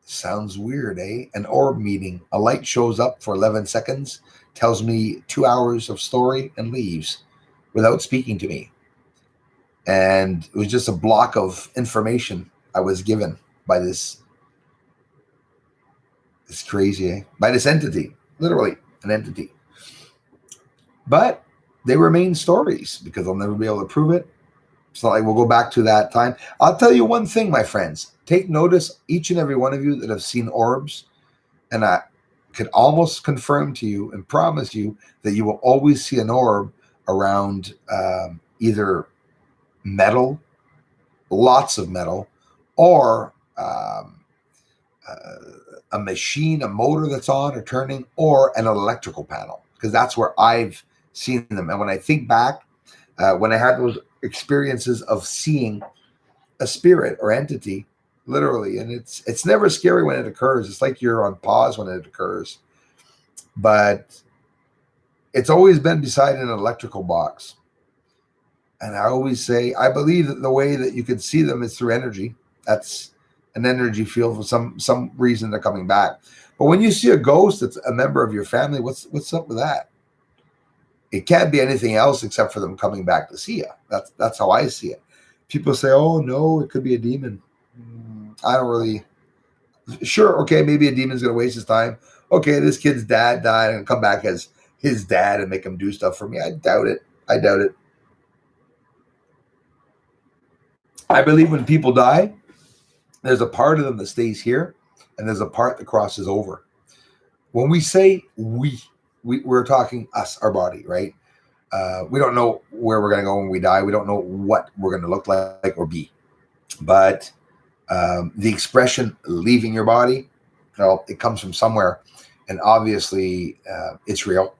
Speaker 1: Sounds weird, eh? An orb meeting. A light shows up for 11 seconds, tells me 2 hours of story, and leaves without speaking to me. And it was just a block of information I was given by this crazy, eh? By this entity, literally an entity. But they remain stories because I'll never be able to prove it. It's not like we'll go back to that time. I'll tell you one thing, my friends. Take notice, each and every one of you that have seen orbs, and I could almost confirm to you and promise you that you will always see an orb around either metal, lots of metal, or a machine, a motor that's on or turning, or an electrical panel, because that's where I've seen them. And when I think back, when I had those experiences of seeing a spirit or entity, literally, and it's never scary when it occurs. It's like you're on pause when it occurs, but it's always been beside an electrical box. And I always say, I believe that the way that you can see them is through energy. That's an energy field for some reason they're coming back. But when you see a ghost that's a member of your family, what's up with that? It can't be anything else except for them coming back to see you. That's how I see it. People say, oh no, it could be a demon. I don't really. Sure, okay, maybe a demon's gonna waste his time. Okay, this kid's dad died and come back as his dad and make him do stuff for me. I doubt it. I believe when people die, there's a part of them that stays here, and there's a part that crosses over. When we say we're talking us, our body, right? We don't know where we're going to go when we die. We don't know what we're going to look like or be. But The expression leaving your body, well, it comes from somewhere, and obviously it's real.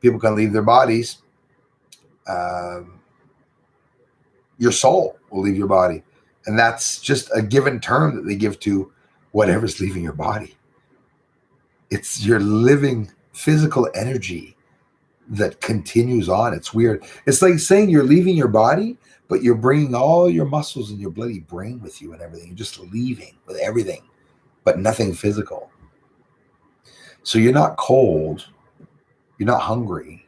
Speaker 1: People can leave their bodies. Um, your soul will leave your body, and that's just a given term that they give to whatever's leaving your body. It's your living physical energy that continues on. It's weird. It's like saying you're leaving your body, but you're bringing all your muscles and your bloody brain with you and everything. You're just leaving with everything, but nothing physical. So you're not cold. You're not hungry.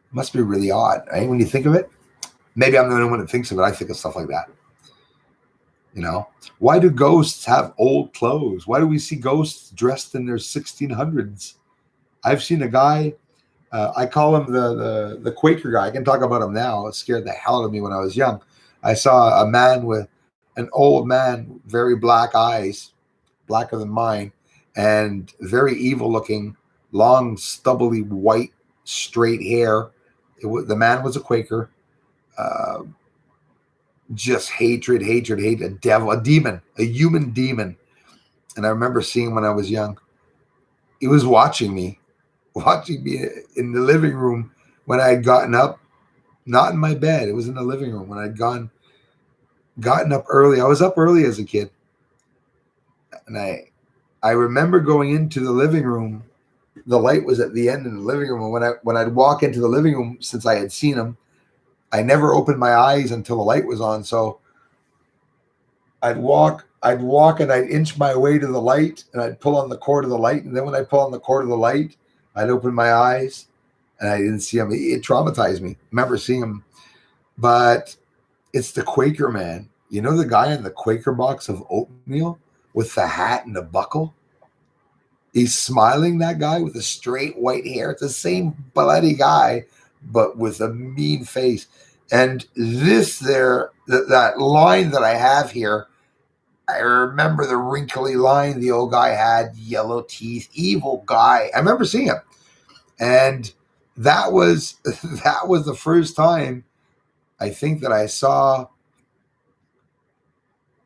Speaker 1: It must be really odd, right? When you think of it, maybe I'm the only one that thinks of it. I think of stuff like that. You know, why do ghosts have old clothes? Why do we see ghosts dressed in their 1600s? I've seen a guy. I call him the Quaker guy. I can talk about him now. It scared the hell out of me when I was young. I saw a man with an old man, very black eyes, blacker than mine, and very evil looking, long, stubbly, white, straight hair. The man was a Quaker. Uh, just hatred, a devil, a demon, a human demon. And I remember seeing him when I was young. He was watching me in the living room when I had gotten up, not in my bed. It was in the living room when I'd gotten up early. I was up early as a kid. And I remember going into the living room. The light was at the end in the living room. And when I'd walk into the living room, since I had seen him, I never opened my eyes until the light was on. So I'd walk and I'd inch my way to the light and I'd pull on the cord of the light. And then when I pull on the cord of the light, I'd open my eyes and I didn't see him. It traumatized me. I remember seeing him. But it's the Quaker man. You know the guy in the Quaker box of oatmeal with the hat and the buckle? He's smiling, that guy with the straight white hair. It's the same bloody guy, but with a mean face. And that line that I have here, I remember the wrinkly line the old guy had, yellow teeth, evil guy. I remember seeing him. And that was the first time I think that I saw,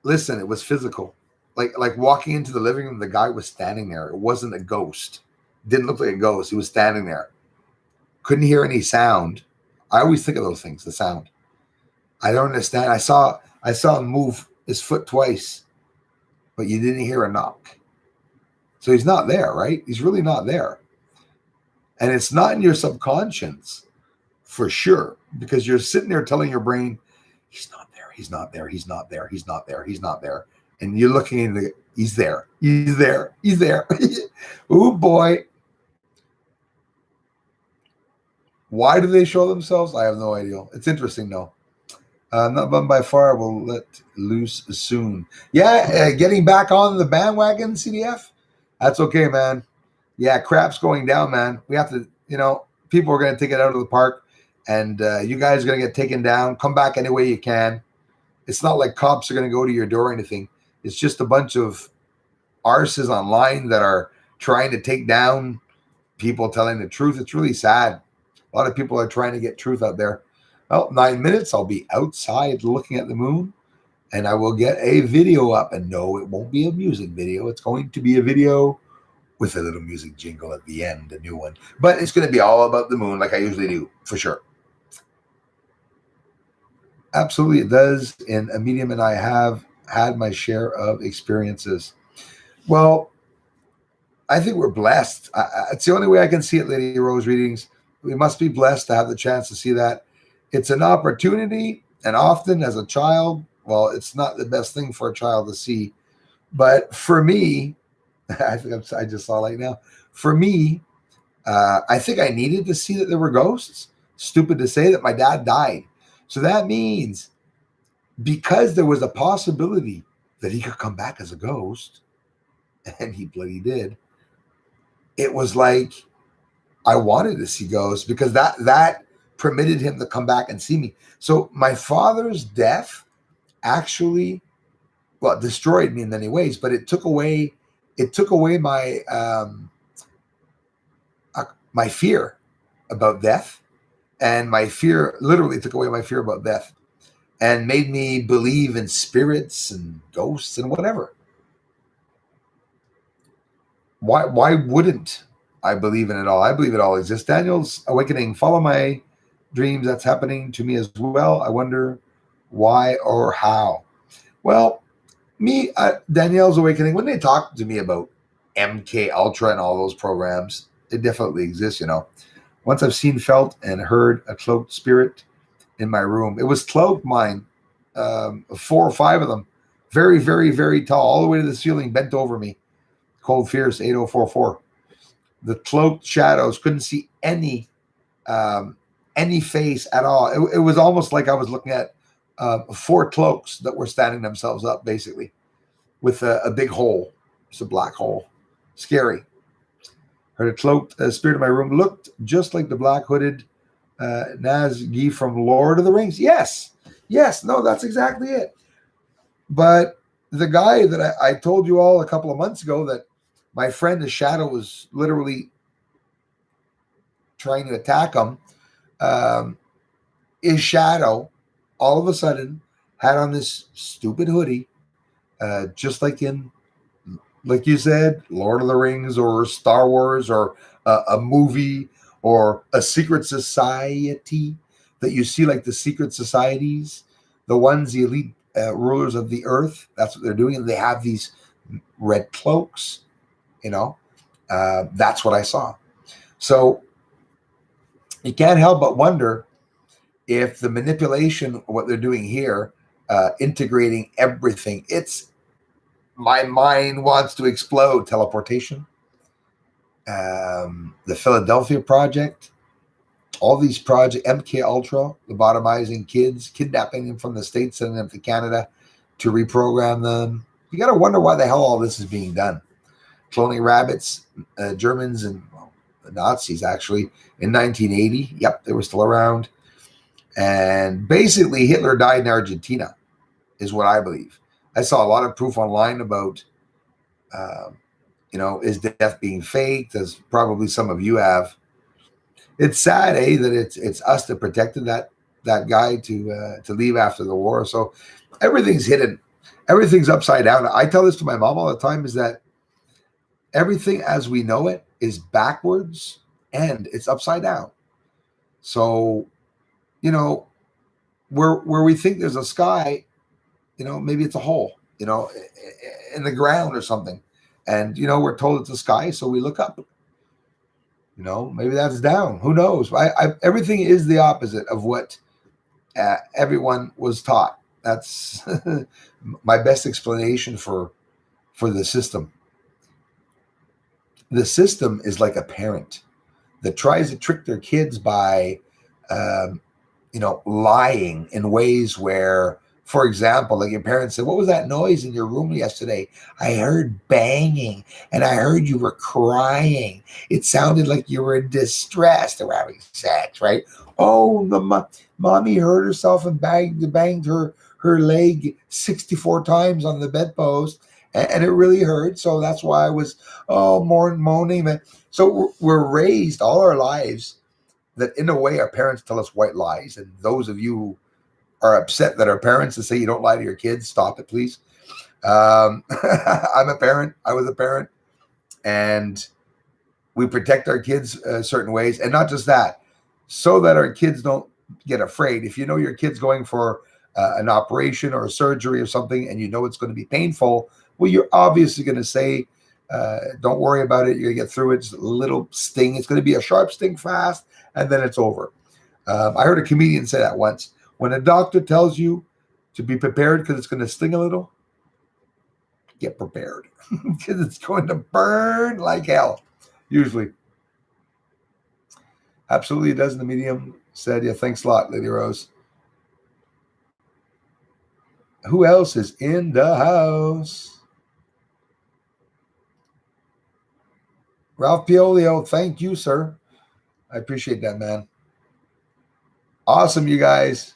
Speaker 1: listen, it was physical. Like walking into the living room, the guy was standing there. It wasn't a ghost. Didn't look like a ghost. He was standing there. Couldn't hear any sound. I always think of those things, the sound. I don't understand. I saw him move his foot twice, but you didn't hear a knock. So he's not there, right? He's really not there. And it's not in your subconscious for sure, because you're sitting there telling your brain, he's not there, he's not there, he's not there, he's not there, he's not there. And you're looking in he's there, he's there, he's there. Oh boy. Why do they show themselves? I have no idea. It's interesting though. Not bummed by far. Will let loose soon. Yeah, getting back on the bandwagon, CDF. That's okay, man. Yeah, crap's going down, man. We have to, people are going to take it out of the park, and you guys are going to get taken down. Come back any way you can. It's not like cops are going to go to your door or anything. It's just a bunch of arses online that are trying to take down people telling the truth. It's really sad. A lot of people are trying to get truth out there. Well, 9 minutes, I'll be outside looking at the moon, and I will get a video up. And no, it won't be a music video. It's going to be a video with a little music jingle at the end, a new one. But it's going to be all about the moon like I usually do, for sure. Absolutely, it does. In a medium, and I have had my share of experiences. Well, I think we're blessed. It's the only way I can see it, Lady Rose readings. We must be blessed to have the chance to see that. It's an opportunity, and often as a child, well, it's not the best thing for a child to see. But for me, I just saw like now. For me, I think I needed to see that there were ghosts. Stupid to say that my dad died. So that means because there was a possibility that he could come back as a ghost, and he bloody did, it was like I wanted to see ghosts because that permitted him to come back and see me. So my father's death actually, well, destroyed me in many ways, but it took away my my fear about death, and my fear literally took away my fear about death. and made me believe in spirits and ghosts and whatever. Why wouldn't I believe in it all? I believe it all exists. Daniel's awakening. Follow my dreams. That's happening to me as well. I wonder why or how. Well, Danielle's awakening. When they talk to me about MK Ultra and all those programs, it definitely exists. Once I've seen, felt, and heard a cloaked spirit in my room. It was cloaked, mine, 4 or 5 of them, very, very, very tall, all the way to the ceiling, bent over me. Cold Fierce 8044. The cloaked shadows, couldn't see any face at all. It was almost like I was looking at 4 cloaks that were standing themselves up, basically, with a big hole. It's a black hole. Scary. Heard a cloaked spirit in my room. Looked just like the black hooded Nazgûl from Lord of the Rings. Yes. No, that's exactly it. But the guy that I told you all a couple of months ago that my friend, the shadow, was literally trying to attack him, his shadow all of a sudden had on this stupid hoodie, just like you said, Lord of the Rings or Star Wars or a movie or a secret society that you see, like the secret societies, the elite rulers of the earth. That's what they're doing. And they have these red cloaks, that's what I saw. So you can't help but wonder if the manipulation, what they're doing here, integrating everything, my mind wants to explode. Teleportation, the Philadelphia Project, all these projects, MK Ultra, lobotomizing kids, kidnapping them from the States, sending them to Canada to reprogram them. You got to wonder why the hell all this is being done. Cloning rabbits, Germans and the Nazis, actually, in 1980. Yep, they were still around. And basically, Hitler died in Argentina, is what I believe. I saw a lot of proof online about, his death being faked, as probably some of you have. It's sad, that it's us that protected that guy to leave after the war. So everything's hidden, everything's upside down. I tell this to my mom all the time: is that everything as we know it is backwards and it's upside down. So, where we think there's a sky, maybe it's a hole, in the ground or something. And, we're told it's a sky, so we look up. Maybe that's down. Who knows? Everything is the opposite of what everyone was taught. That's my best explanation for the system. The system is like a parent that tries to trick their kids by, lying in ways where, for example, like your parents said, "What was that noise in your room yesterday?" "I heard banging and I heard you were crying. It sounded like you were in distress." They were having sex, right? "Oh, the mommy hurt herself and banged her leg 64 times on the bedpost. And it really hurt. So that's why I was, moaning." So we're raised all our lives that, in a way, our parents tell us white lies. And those of you who are upset that our parents say you don't lie to your kids, stop it, please. I'm a parent. I was a parent. And we protect our kids certain ways. And not just that, so that our kids don't get afraid. If you know your kid's going for an operation or a surgery or something, and it's going to be painful, well, you're obviously going to say, don't worry about it. You're going to get through it. It's a little sting. It's going to be a sharp sting fast, and then it's over. I heard a comedian say that once. When a doctor tells you to be prepared because it's going to sting a little, get prepared because it's going to burn like hell, usually. Absolutely, it does. In the medium said, "Yeah, thanks a lot, Lady Rose." Who else is in the house? Ralph Piolio, thank you, sir. I appreciate that, man. Awesome, you guys.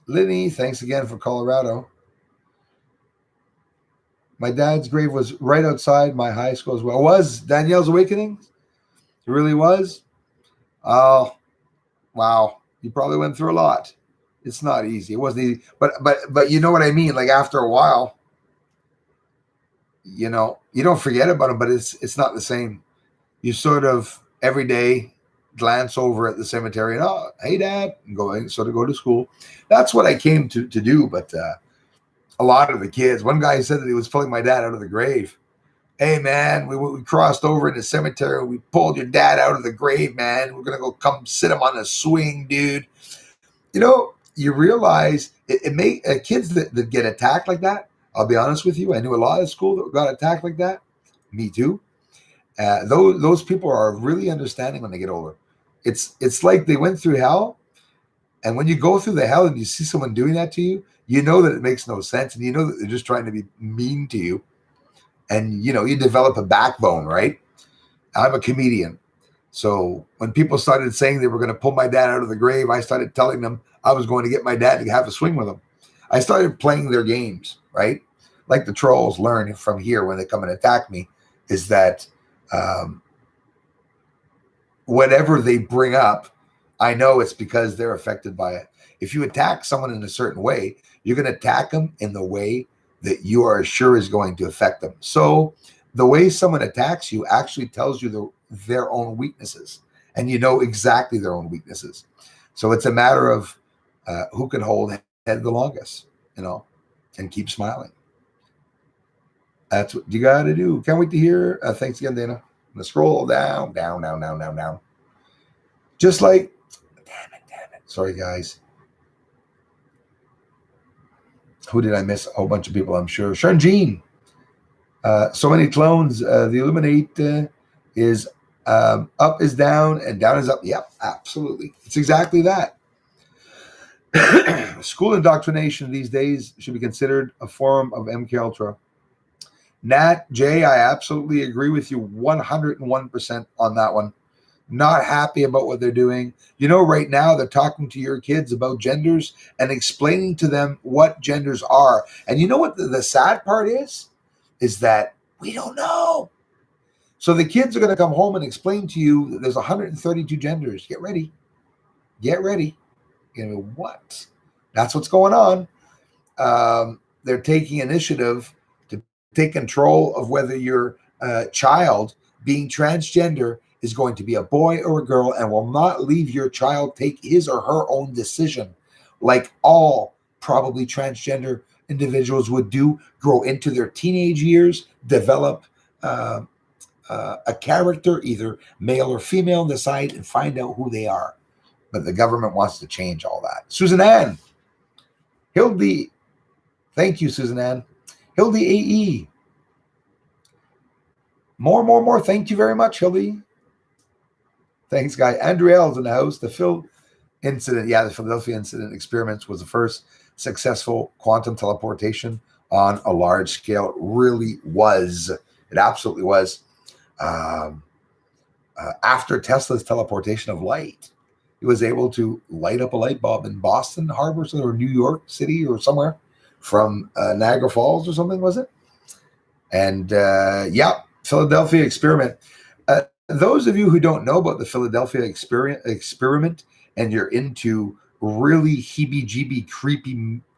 Speaker 1: Lenny, thanks again for Colorado. My dad's grave was right outside my high school as well. Was Danielle's awakening? It really was. Oh, wow. You probably went through a lot. It's not easy. It wasn't easy, but you know what I mean. Like after a while, you don't forget about them, but it's not the same. You sort of every day glance over at the cemetery and hey dad, and go to school. That's what I came to do. But a lot of the kids, one guy said that he was pulling my dad out of the grave. Hey man, we crossed over in the cemetery. We pulled your dad out of the grave, man. We're gonna go come sit him on a swing, dude. You realize it may kids that get attacked like that. I'll be honest with you. I knew a lot of school that got attacked like that. Me too. Those people are really understanding when they get older. It's like they went through hell, and when you go through the hell and you see someone doing that to you, you know that it makes no sense, and you know that they're just trying to be mean to you, and you develop a backbone, right? I'm a comedian. So when people started saying they were going to pull my dad out of the grave, I started telling them I was going to get my dad to have a swing with him. I started playing their games, right? Like the trolls learn from here when they come and attack me, is that um, whatever they bring up, I know it's because they're affected by it. If you attack someone in a certain way, you're going to attack them in the way that you are sure is going to affect them. So the way someone attacks you actually tells you their own weaknesses, and you know exactly their own weaknesses. So it's a matter of who can hold head the longest, and keep smiling. That's what you got to do. Can't wait to hear. Thanks again, Dana. I'm going to scroll down, down, down, down, down, down. Just like, damn it. Sorry, guys. Who did I miss? A whole bunch of people, I'm sure. Sharon Jean. So many clones. The Illuminate is up is down and down is up. Yep, absolutely. It's exactly that. School indoctrination these days should be considered a form of MK Ultra. Nat J, I absolutely agree with you 101% on that one. Not happy about what they're doing. Right now they're talking to your kids about genders and explaining to them what genders are. And you know what the sad part is that we don't know. So the kids are going to come home and explain to you that there's 132 genders. Get ready. Get ready. What? That's what's going on. They're taking initiative to take control of whether your child being transgender is going to be a boy or a girl, and will not leave your child take his or her own decision, like all probably transgender individuals would do, grow into their teenage years, develop a character, either male or female, decide and find out who they are. But the government wants to change all that. Susan Ann, Hildy, thank you, Susan Ann. Hildy AE. More. Thank you very much, Hildy. Thanks, guy. Andriel's in the house. The Philadelphia incident experiments was the first successful quantum teleportation on a large scale. It really was. It absolutely was. After Tesla's teleportation of light, he was able to light up a light bulb in Boston Harbor or New York City or somewhere from Niagara Falls or something, was it? And Philadelphia experiment. Those of you who don't know about the Philadelphia experiment and you're into really heebie-jeebie,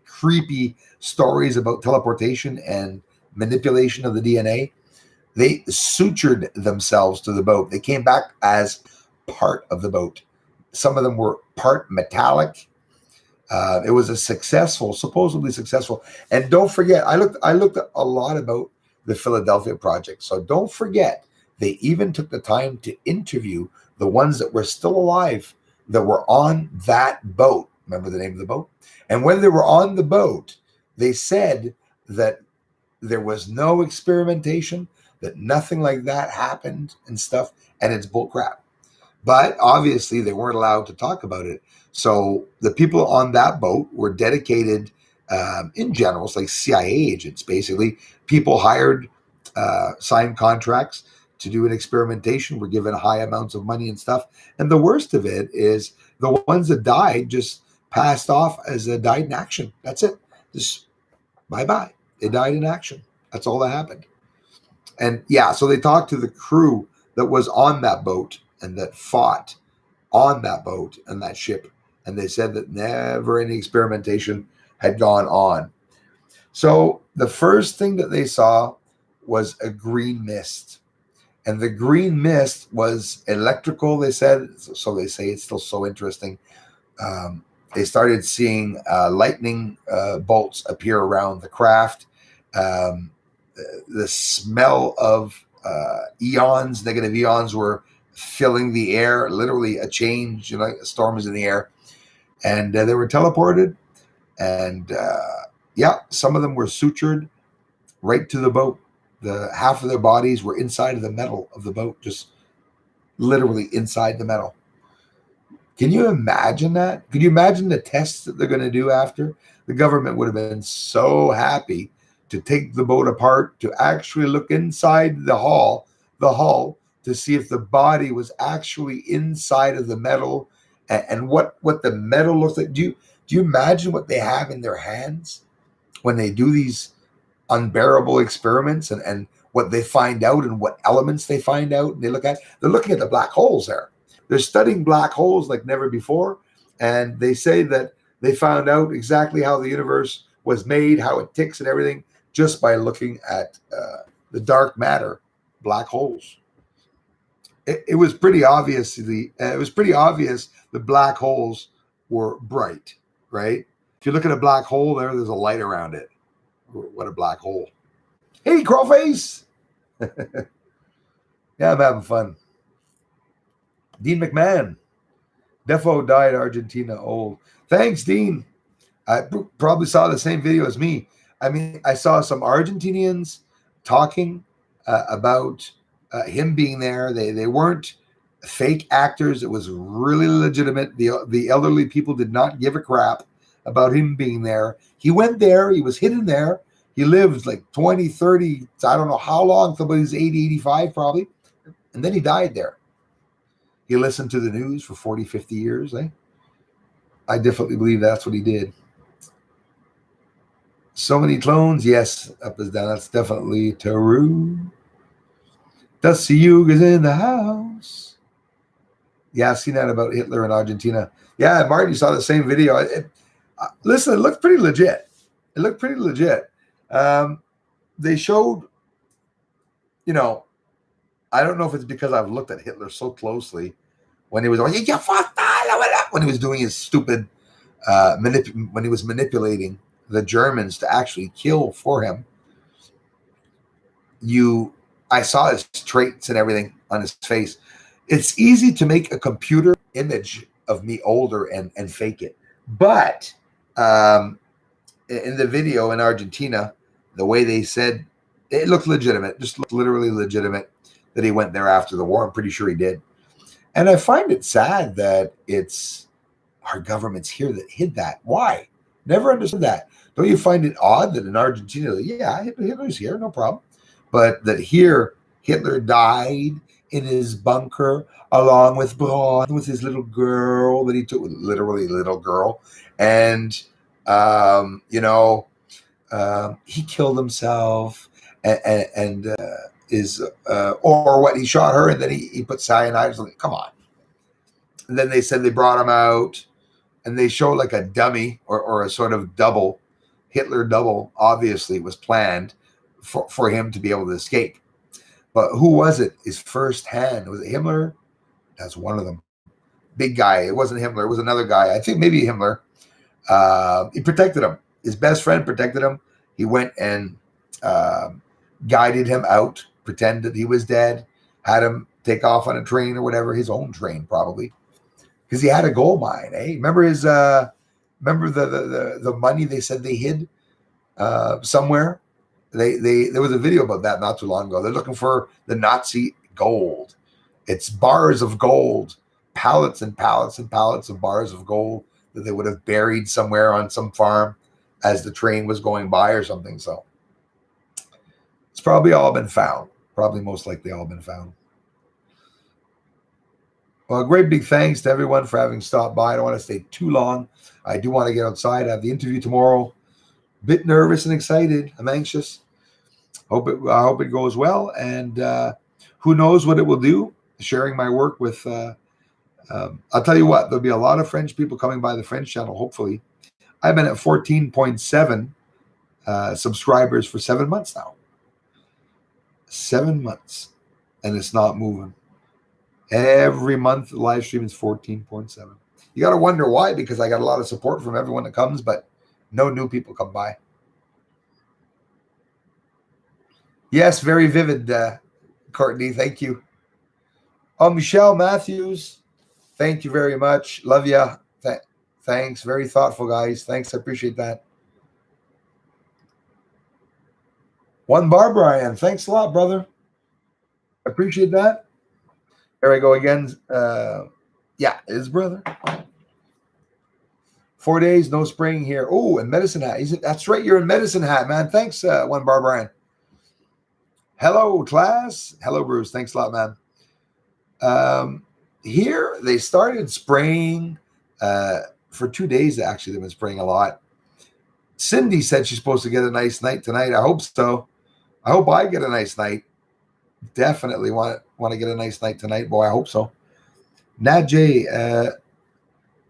Speaker 1: creepy stories about teleportation and manipulation of the DNA, they sutured themselves to the boat. They came back as part of the boat. Some of them were part metallic. It was supposedly successful. And don't forget, I looked a lot about the Philadelphia project. So don't forget, they even took the time to interview the ones that were still alive that were on that boat. Remember the name of the boat? And when they were on the boat, they said that there was no experimentation, that nothing like that happened and stuff, and it's bullcrap. But obviously they weren't allowed to talk about it. So the people on that boat were dedicated in general, it's like CIA agents, basically. People hired, signed contracts to do an experimentation, were given high amounts of money and stuff. And the worst of it is the ones that died just passed off as they died in action. That's it. Just bye-bye. They died in action. That's all that happened. And so they talked to the crew that was on that boat and that fought on that boat and that ship. And they said that never any experimentation had gone on. So the first thing that they saw was a green mist. And the green mist was electrical, they said. So they say it's still so interesting. They started seeing lightning bolts appear around the craft. Um, the smell of eons, negative eons, were filling the air. Literally a change, a storm was in the air. And they were teleported. And yeah, some of them were sutured right to the boat. The half of their bodies were inside of the metal of the boat, just literally inside the metal. Can you imagine that? Can you imagine the tests that they're going to do after? The government would have been so happy to take the boat apart, to actually look inside the hull, to see if the body was actually inside of the metal, and what the metal looks like. Do you imagine what they have in their hands when they do these unbearable experiments, and what they find out and what elements they find out? And they're looking at the black holes there. They're studying black holes like never before. And they say that they found out exactly how the universe was made, how it ticks and everything, just by looking at the dark matter, black holes. It was pretty obvious. It was pretty obvious the black holes were bright, right? If you look at a black hole there's a light around it. What a black hole. Hey, Crawface! Yeah, I'm having fun. Dean McMahon. Defo died Argentina old. Thanks, Dean. I probably saw the same video as me. I mean, I saw some Argentinians talking about him being there. They weren't fake actors. It was really legitimate. The elderly people did not give a crap about him being there. He went there. He was hidden there. He lived like 20, 30, I don't know how long, until he was 80, 85 probably. And then he died there. He listened to the news for 40, 50 years. I definitely believe that's what he did. So many clones. Yes, up is down. That's definitely true. Dusty Hugh is in the house. Yeah, I've seen that about Hitler in Argentina. Yeah, Martin, you saw the same video. Listen, it looked pretty legit. They showed, I don't know if it's because I've looked at Hitler so closely when he was when he was doing his stupid when he was manipulating the Germans to actually kill for him. I saw his traits and everything on his face. It's easy to make a computer image of me older and fake it. But in the video in Argentina, the way they said, it looked legitimate, just looked literally legitimate that he went there after the war. I'm pretty sure he did. And I find it sad that it's our governments here that hid that. Why? Never understood that. Don't you find it odd that in Argentina, yeah, Hitler's here, no problem. But that here, Hitler died in his bunker along with Braun, with his little girl that he took, literally little girl. And, he killed himself and or what, he shot her and then he put cyanide. Come on. And then they said they brought him out and they show like a dummy or a sort of double, Hitler double, obviously was planned for him to be able to escape. But who was it? His first hand. Was it Himmler? That's one of them. Big guy. It wasn't Himmler. It was another guy. I think maybe Himmler. He protected him. His best friend protected him. He went and guided him out, pretended he was dead, had him take off on a train or whatever, his own train probably, because he had a gold mine. Remember his? Remember the money they said they hid somewhere? There was a video about that not too long ago. They're looking for the Nazi gold. It's bars of gold, pallets and pallets and pallets of bars of gold that they would have buried somewhere on some farm as the train was going by or something. So it's probably all been found. Probably most likely all been found. Well, great big thanks to everyone for having stopped by. I don't want to stay too long. I do want to get outside. I have the interview tomorrow. Bit nervous and excited. I'm anxious. I hope it goes well. And who knows what it will do. sharing my work with. I'll tell you what, there'll be a lot of French people coming by the French channel. Hopefully, I've been at 14.7 subscribers for 7 months now. 7 months, and it's not moving. Every month, the live stream is 14.7. You got to wonder why, because I got a lot of support from everyone that comes, but no new people come by. Yes, very vivid, Courtney. Thank you. Oh, Michelle Matthews, thank you very much. Love ya. Thanks. Very thoughtful, guys. Thanks. I appreciate that. One bar, Brian. Thanks a lot, brother. Appreciate that. There I go again. Yeah, his brother. 4 days, no spraying here. Oh, and Medicine Hat. That's right. You're in Medicine Hat, man. Thanks, One Bar Brian. Hello, class. Hello, Bruce. Thanks a lot, man. Here, they started spraying for 2 days, actually. They've been spraying a lot. Cindy said she's supposed to get a nice night tonight. I hope so. I hope I get a nice night. Definitely want to get a nice night tonight. Boy, I hope so. Nat J,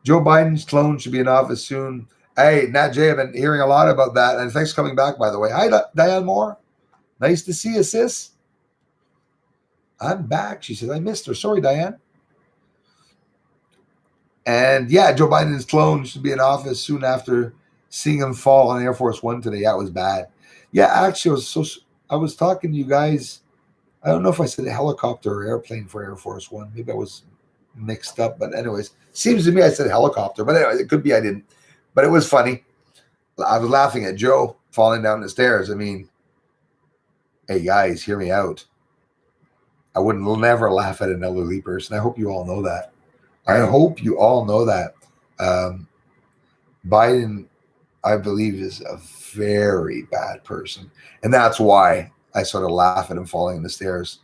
Speaker 1: Joe Biden's clone should be in office soon. Hey, Nat J, I've been hearing a lot about that. And thanks for coming back, by the way. Hi, Diane Moore. Nice to see you, sis. I'm back. She says, I missed her. Sorry, Diane. And yeah, Joe Biden's clone should be in office soon after seeing him fall on Air Force One today. That was bad. Yeah, actually, I was talking to you guys. I don't know if I said helicopter or airplane for Air Force One. Maybe I was mixed up. But anyways, seems to me I said helicopter. But anyway, it could be I didn't. But it was funny. I was laughing at Joe falling down the stairs. I mean, hey, guys, hear me out. I would never laugh at an elderly person. I hope you all know that. I hope you all know that. Biden, I believe, is a very bad person. And that's why I sort of laugh at him falling in the stairs.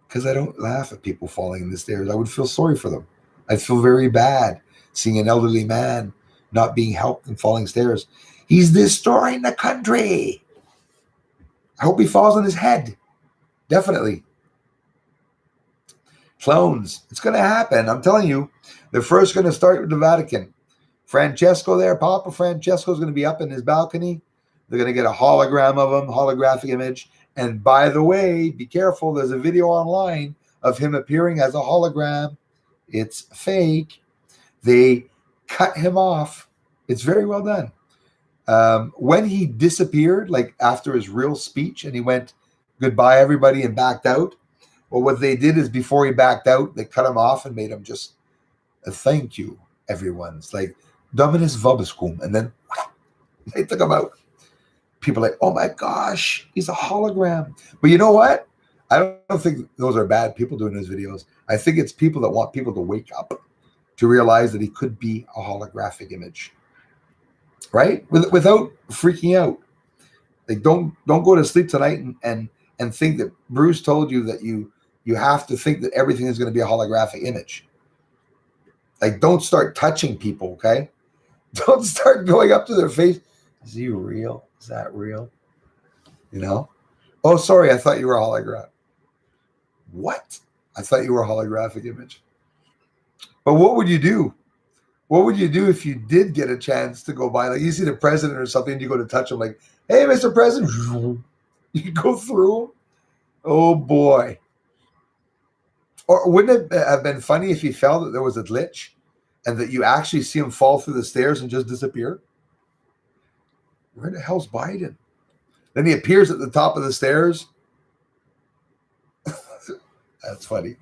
Speaker 1: Because I don't laugh at people falling in the stairs. I would feel sorry for them. I'd feel very bad seeing an elderly man not being helped and falling stairs. He's destroying the country. I hope he falls on his head. Definitely. Clones. It's going to happen. I'm telling you. They're first going to start with the Vatican. Francesco there, Papa Francesco is going to be up in his balcony. They're going to get a hologram of him, holographic image. And by the way, be careful. There's a video online of him appearing as a hologram. It's fake. They cut him off. It's very well done. When he disappeared, like after his real speech, and he went, goodbye, everybody, and backed out. Well, what they did is before he backed out, they cut him off and made him just a thank you, everyone. It's like, Dominus Vobiscum. And then they took him out. People are like, oh my gosh, he's a hologram. But you know what? I don't think those are bad people doing those videos. I think it's people that want people to wake up to realize that he could be a holographic image. Right? Without freaking out. Like don't go to sleep tonight and think that Bruce told you that you have to think that everything is going to be a holographic image. Like don't start touching people, okay? Don't start going up to their face. Is he real? Is that real? You know? Oh, sorry, I thought you were a hologram. What? I thought you were a holographic image. But what would you do? What would you do if you did get a chance to go by? Like you see the president or something, and you go to touch him like, hey, Mr. President. You go through him. Oh, boy. Or wouldn't it have been funny if he felt that there was a glitch and that you actually see him fall through the stairs and just disappear? Where the hell's Biden? Then he appears at the top of the stairs. That's funny.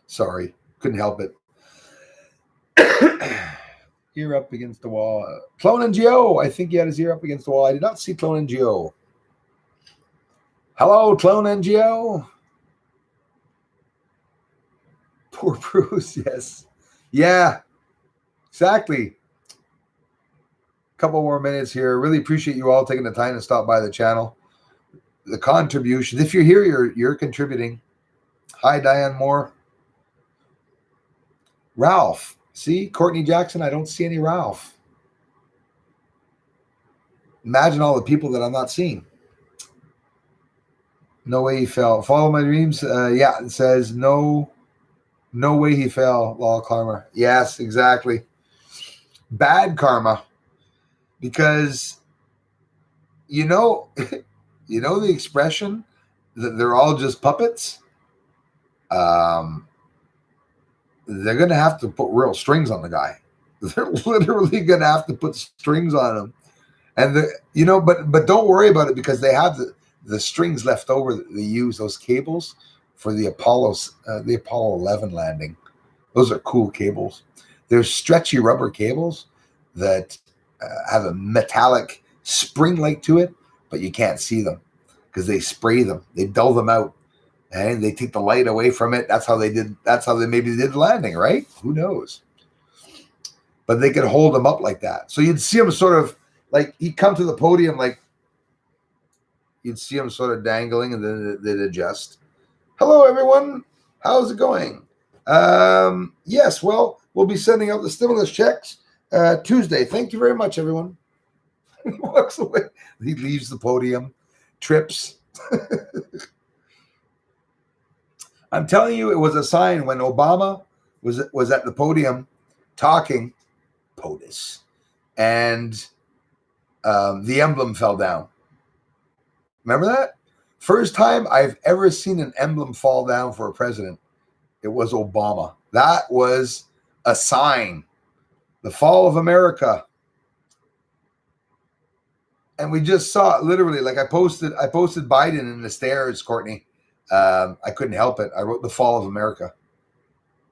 Speaker 1: Sorry. Couldn't help it. Ear up against the wall. Clone NGO. I think he had his ear up against the wall. I did not see Clone NGO. Hello, Clone NGO. Poor Bruce. Yes. Yeah. Exactly. Couple more minutes here. Really appreciate you all taking the time to stop by the channel. The contributions. If you're here, you're contributing. Hi, Diane Moore. Ralph. See, Courtney Jackson. I don't see any Ralph. Imagine all the people that I'm not seeing. No way he fell. Follow my dreams. Yeah, it says no way he fell. Law karma. Yes, exactly. Bad karma. Because you know, you know the expression that they're all just puppets. Um, they're gonna have to put real strings on the guy. They're literally gonna have to put strings on him. And but don't worry about it because they have the strings left over that they use, those cables for the Apollo 11 landing. Those are cool cables. They're stretchy rubber cables that have a metallic spring like to it, but you can't see them because they spray them. They dull them out and they take the light away from it. That's how they maybe did the landing, right? Who knows? But they could hold them up like that. So you'd see them sort of like he'd come to the podium, like you'd see him sort of dangling, and then they'd adjust. Hello, everyone. How's it going? Yes, well, we'll be sending out the stimulus checks Tuesday. Thank you very much, everyone. He walks away. He leaves the podium, trips. I'm telling you, it was a sign when Obama was at the podium talking POTUS, and the emblem fell down. Remember that? First time I've ever seen an emblem fall down for a president. It was Obama. That was a sign. The fall of America. And we just saw it literally. Like I posted Biden in the stairs, Courtney. I couldn't help it. I wrote the fall of America.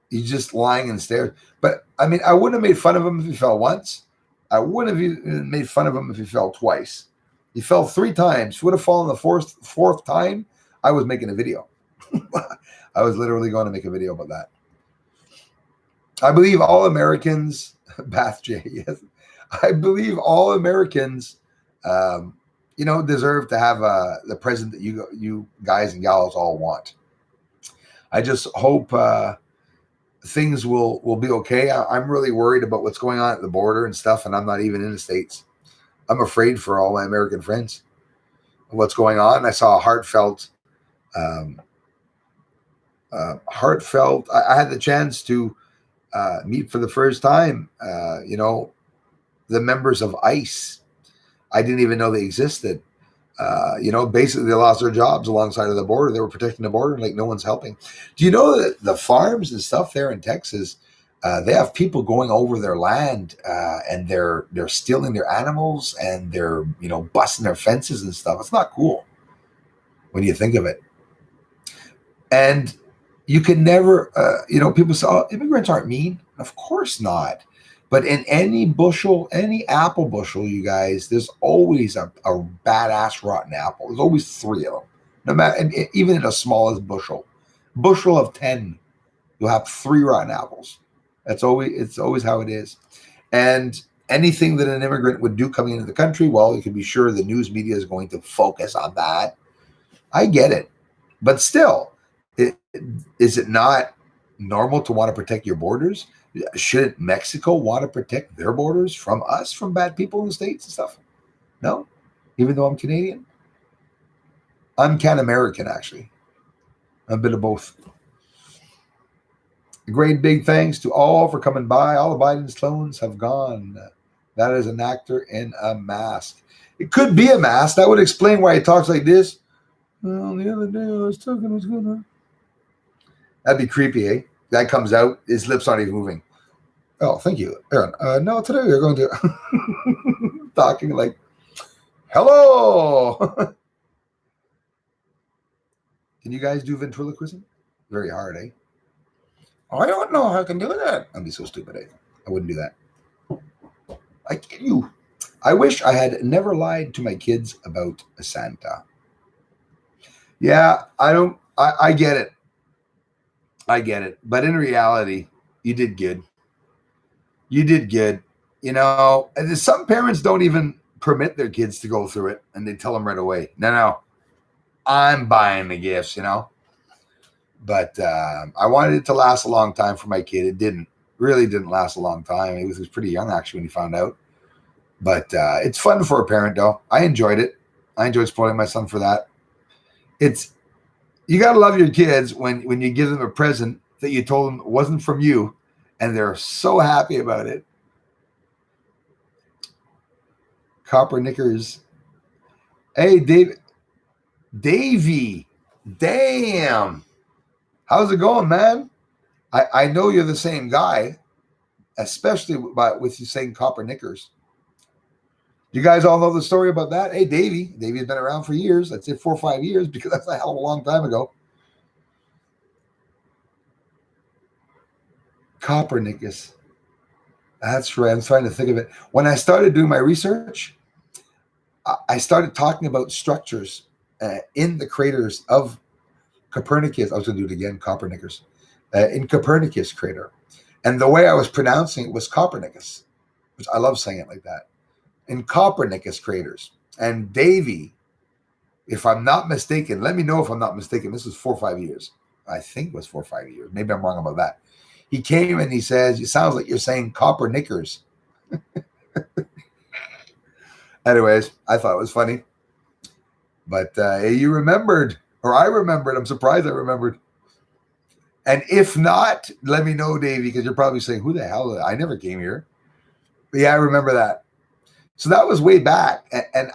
Speaker 1: He's just lying in the stairs. But I mean, I wouldn't have made fun of him if he fell once. I wouldn't have made fun of him if he fell twice. He fell 3 times. He would have fallen the fourth time. I was making a video. I was literally going to make a video about that. I believe all Americans, Bath J, yes. I believe all Americans, deserve to have the president that you guys and gals all want. I just hope things will be okay. I'm really worried about what's going on at the border and stuff, and I'm not even in the States. I'm afraid for all my American friends. What's going on? I saw a heartfelt. I had the chance to meet for the first time. The members of ICE. I didn't even know they existed. Basically they lost their jobs alongside of the border. They were protecting the border, like no one's helping. Do you know that the farms and stuff there in Texas? They have people going over their land and they're stealing their animals and they're busting their fences and stuff. It's not cool when you think of it. And you can never, people say, oh, immigrants aren't mean. Of course not. But in any apple bushel, you guys, there's always a badass rotten apple. There's always 3 of them. No matter, and even in the smallest bushel of 10, you'll have 3 rotten apples. It's always how it is. And anything that an immigrant would do coming into the country, well, you can be sure the news media is going to focus on that. I get it. But still, is it not normal to want to protect your borders? Shouldn't Mexico want to protect their borders from us, from bad people in the States and stuff? No, even though I'm Canadian. I'm Can-American, actually. I'm a bit of both. A great big thanks to all for coming by. All of Biden's clones have gone. That is an actor in a mask. It could be a mask. That would explain why he talks like this. Well, the other day I was talking, what's going on? That'd be creepy, eh? That comes out, his lips aren't even moving. Oh, thank you, Aaron. No, today we're going to talking like, hello. Can you guys do ventriloquism? Very hard, eh? I don't know how I can do that. I'd be so stupid, eh? I wouldn't do that. I get you. I wish I had never lied to my kids about a Santa. Yeah, I get it. I get it. But in reality, you did good. You did good. And some parents don't even permit their kids to go through it, and they tell them right away, no, I'm buying the gifts, But I wanted it to last a long time for my kid. It really didn't last a long time. He was pretty young, actually, when he found out. But it's fun for a parent, though. I enjoyed it. I enjoyed spoiling my son for that. It's You got to love your kids when you give them a present that you told them wasn't from you, and they're so happy about it. Copper knickers. Hey, Davey. Damn. How's it going, man? I know you're the same guy, especially with you saying copper knickers. You guys all know the story about that? Hey, Davey's been around for years. I'd say 4 or 5 years, because that's a hell of a long time ago. Copper knickers. That's right. I'm trying to think of it. When I started doing my research, I started talking about structures in the craters of Copernicus. I was going to do it again, Copernicus. In Copernicus crater. And the way I was pronouncing it was Copernicus, which I love saying it like that. In Copernicus craters. And Davey, if I'm not mistaken, let me know if I'm not mistaken. This was 4 or 5 years. I think it was 4 or 5 years. Maybe I'm wrong about that. He came and he says, it sounds like you're saying copper knickers. Anyways, I thought it was funny. But you remembered, or I remembered. I'm surprised I remembered. And if not, let me know, Davey, because you're probably saying, who the hell? I never came here. But yeah, I remember that. So that was way back. And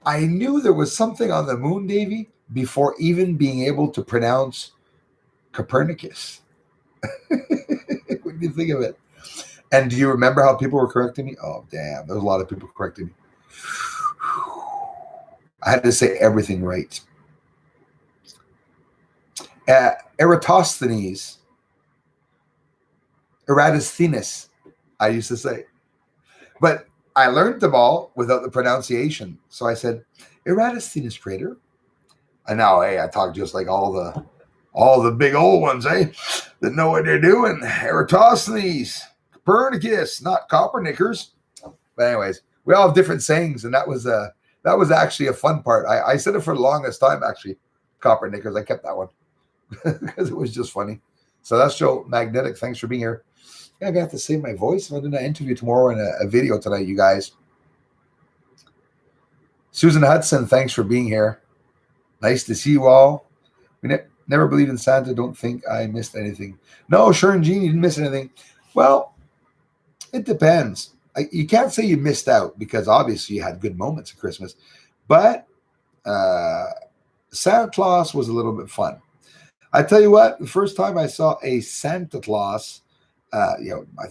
Speaker 1: I knew there was something on the moon, Davey, before even being able to pronounce Copernicus. What do you think of it? And do you remember how people were correcting me? Oh, damn. There was a lot of people correcting me. I had to say everything right. Eratosthenes. I used to say. But I learned them all without the pronunciation. So I said, Eratosthenes crater. And now, hey, I talk just like all the big old ones, that know what they're doing. Eratosthenes, Copernicus, not copper knickers. But anyways, we all have different sayings, and that was actually a fun part. I said it for the longest time, actually, copper knickers. I kept that one because it was just funny. So that's Joe Magnetic. Thanks for being here. Yeah, I'm going to have to save my voice. I'm doing an interview tomorrow and a video tonight, you guys. Susan Hudson, thanks for being here. Nice to see you all. We never believed in Santa. Don't think I missed anything. No, Sharon Jean, you didn't miss anything. Well, it depends. You can't say you missed out, because obviously you had good moments at Christmas. But Santa Claus was a little bit fun. I tell you what, the first time I saw a Santa Claus, I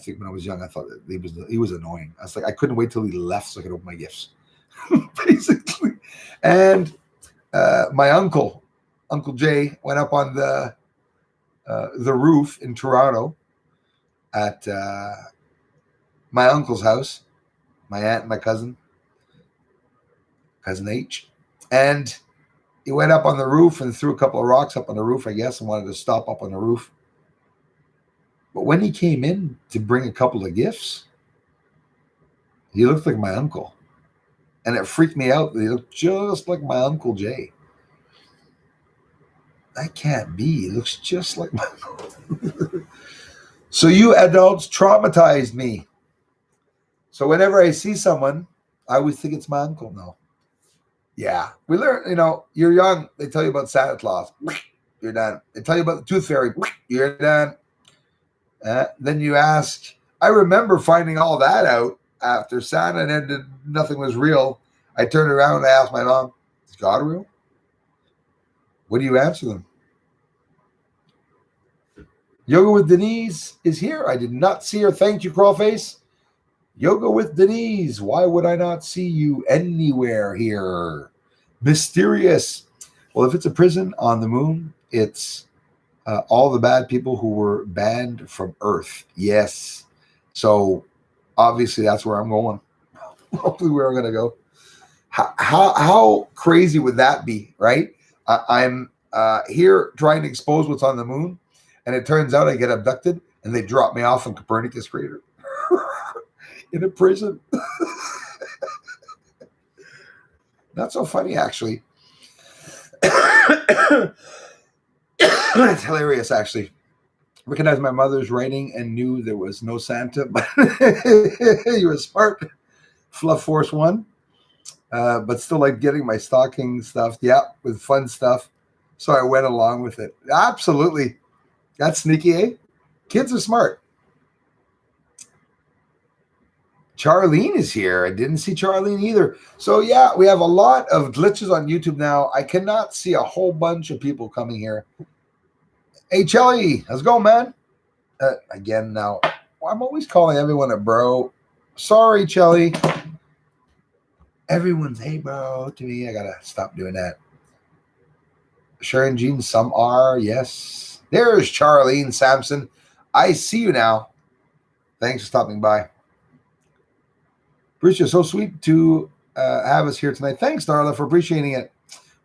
Speaker 1: think when I was young, I thought that he was annoying. I was like, I couldn't wait till he left so I could open my gifts, basically. And my Uncle Jay, went up on the roof in Toronto at my uncle's house, my aunt and my cousin H, and he went up on the roof and threw a couple of rocks up on the roof, I guess, and wanted to stop up on the roof. But when he came in to bring a couple of gifts, he looked like my uncle. And it freaked me out. He looked just like my Uncle Jay. That can't be. He looks just like my uncle. So you adults traumatized me. So whenever I see someone, I always think it's my uncle now. Yeah. We learn, you're young. They tell you about Santa Claus. You're done. They tell you about the Tooth Fairy. You're done. Then you ask. I remember finding all that out after Santa ended. Nothing was real. I turned around and I asked my mom, is God real? What do you answer them? Yoga with Denise is here. I did not see her. Thank you, Crawlface. Yoga with Denise. Why would I not see you anywhere here? Mysterious. Well, if it's a prison on the moon, it's all the bad people who were banned from Earth. Yes. So obviously that's where I'm going. Hopefully where I'm going to go. How crazy would that be, right? I'm here trying to expose what's on the moon, and it turns out I get abducted and they drop me off in Copernicus crater in a prison. Not so funny, actually. It's hilarious, actually. Recognized my mother's writing and knew there was no Santa, but you were smart. Fluff Force 1. but still like getting my stocking stuffed. Yeah, with fun stuff. So I went along with it. Absolutely. That's sneaky, eh? Kids are smart. Charlene is here. I didn't see Charlene either. So yeah, we have a lot of glitches on YouTube now. I cannot see a whole bunch of people coming here. Hey, Chelly, how's it going, man? Again, now, I'm always calling everyone a bro. Sorry, Chelly. Everyone's, hey, bro, to me. I got to stop doing that. Sharon Jean, some are, yes. There's Charlene Sampson. I see you now. Thanks for stopping by. Bruce, you're so sweet to have us here tonight. Thanks, Darla, for appreciating it.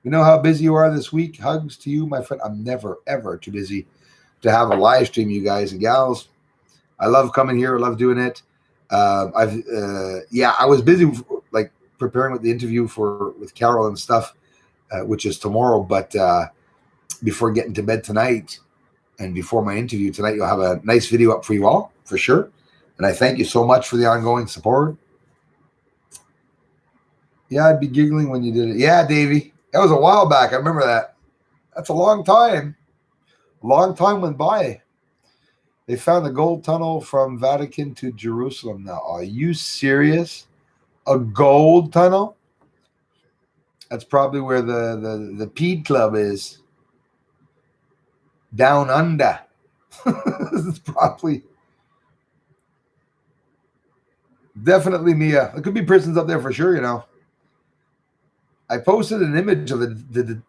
Speaker 1: We know how busy you are this week. Hugs to you, my friend. I'm never, ever too busy to have a live stream, you guys and gals. I love coming here. I love doing it. I was busy like preparing with the interview with Carol and stuff, which is tomorrow. But before getting to bed tonight and before my interview tonight, you'll have a nice video up for you all, for sure. And I thank you so much for the ongoing support. Yeah, I'd be giggling when you did it. Yeah, Davey. That was a while back. I remember that. That's a long time. A long time went by. They found a gold tunnel from Vatican to Jerusalem now. Are you serious? A gold tunnel? That's probably where the Pede Club is. Down under. It's probably. Definitely Mia. There could be prisons up there for sure, you know. I posted an image of the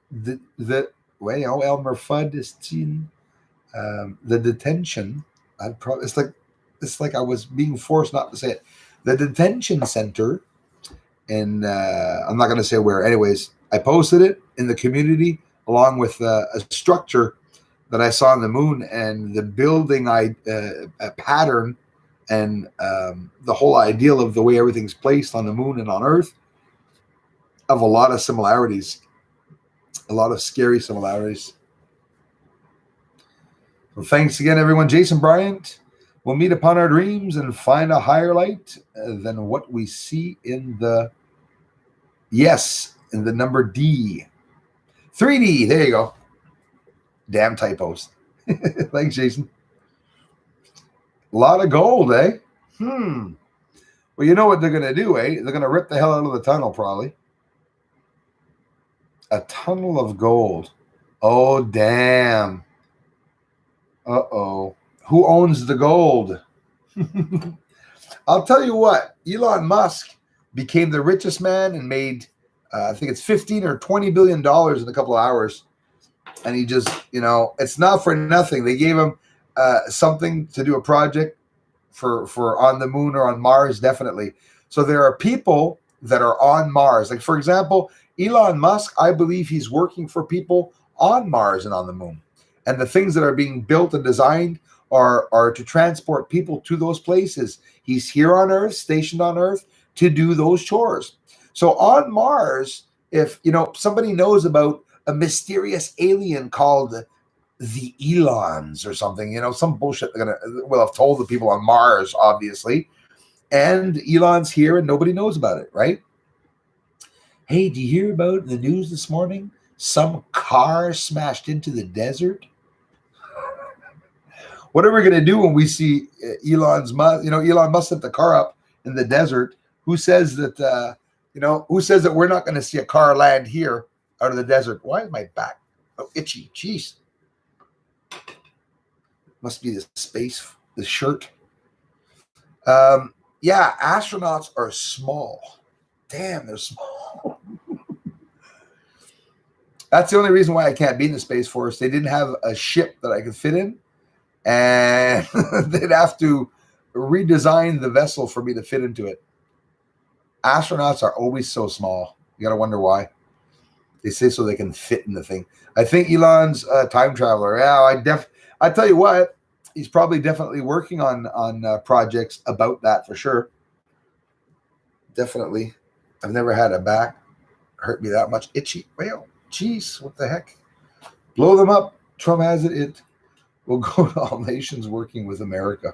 Speaker 1: Elmer Fudd is seen the detention. It's like I was being forced not to say it. The detention center, and I'm not going to say where. Anyways, I posted it in the community along with a structure that I saw on the moon and the building a pattern and the whole ideal of the way everything's placed on the moon and on Earth. Of a lot of similarities, a lot of scary similarities. So thanks again, everyone. Jason Bryant, we'll meet upon our dreams and find a higher light than what we see in the number D. 3D, there you go. Damn typos. Thanks, Jason. A lot of gold, eh? Well, you know what they're going to do, eh? They're going to rip the hell out of the tunnel, probably. A tunnel of gold. Oh, damn. Uh-oh. Who owns the gold? I'll tell you what. Elon Musk became the richest man and made, I think it's $15 or $20 billion in a couple of hours. And he just, it's not for nothing. They gave him something to do a project for on the moon or on Mars, definitely. So there are people that are on Mars. Like, for example, Elon Musk, I believe he's working for people on Mars and on the moon. And the things that are being built and designed are to transport people to those places. He's here on Earth, stationed on Earth, to do those chores. So on Mars, if somebody knows about a mysterious alien called the Elons or something, some bullshit will have told the people on Mars, obviously. And Elon's here and nobody knows about it, right? Hey, do you hear about the news this morning? Some car smashed into the desert. What are we going to do when we see Elon Musk set the car up in the desert? Who says that, who says that we're not going to see a car land here out of the desert? Why is my back itchy? Jeez. Must be the shirt. Yeah, astronauts are small. Damn, they're small. That's the only reason why I can't be in the Space Force. They didn't have a ship that I could fit in, and they'd have to redesign the vessel for me to fit into it. Astronauts are always so small. You got to wonder why. They say so they can fit in the thing. I think Elon's a time traveler. Yeah, I tell you what, he's probably definitely working on projects about that for sure. Definitely. I've never had a back hurt me that much. Itchy. Well, jeez, what the heck? Blow them up. Trump has it. It will go to all nations working with America.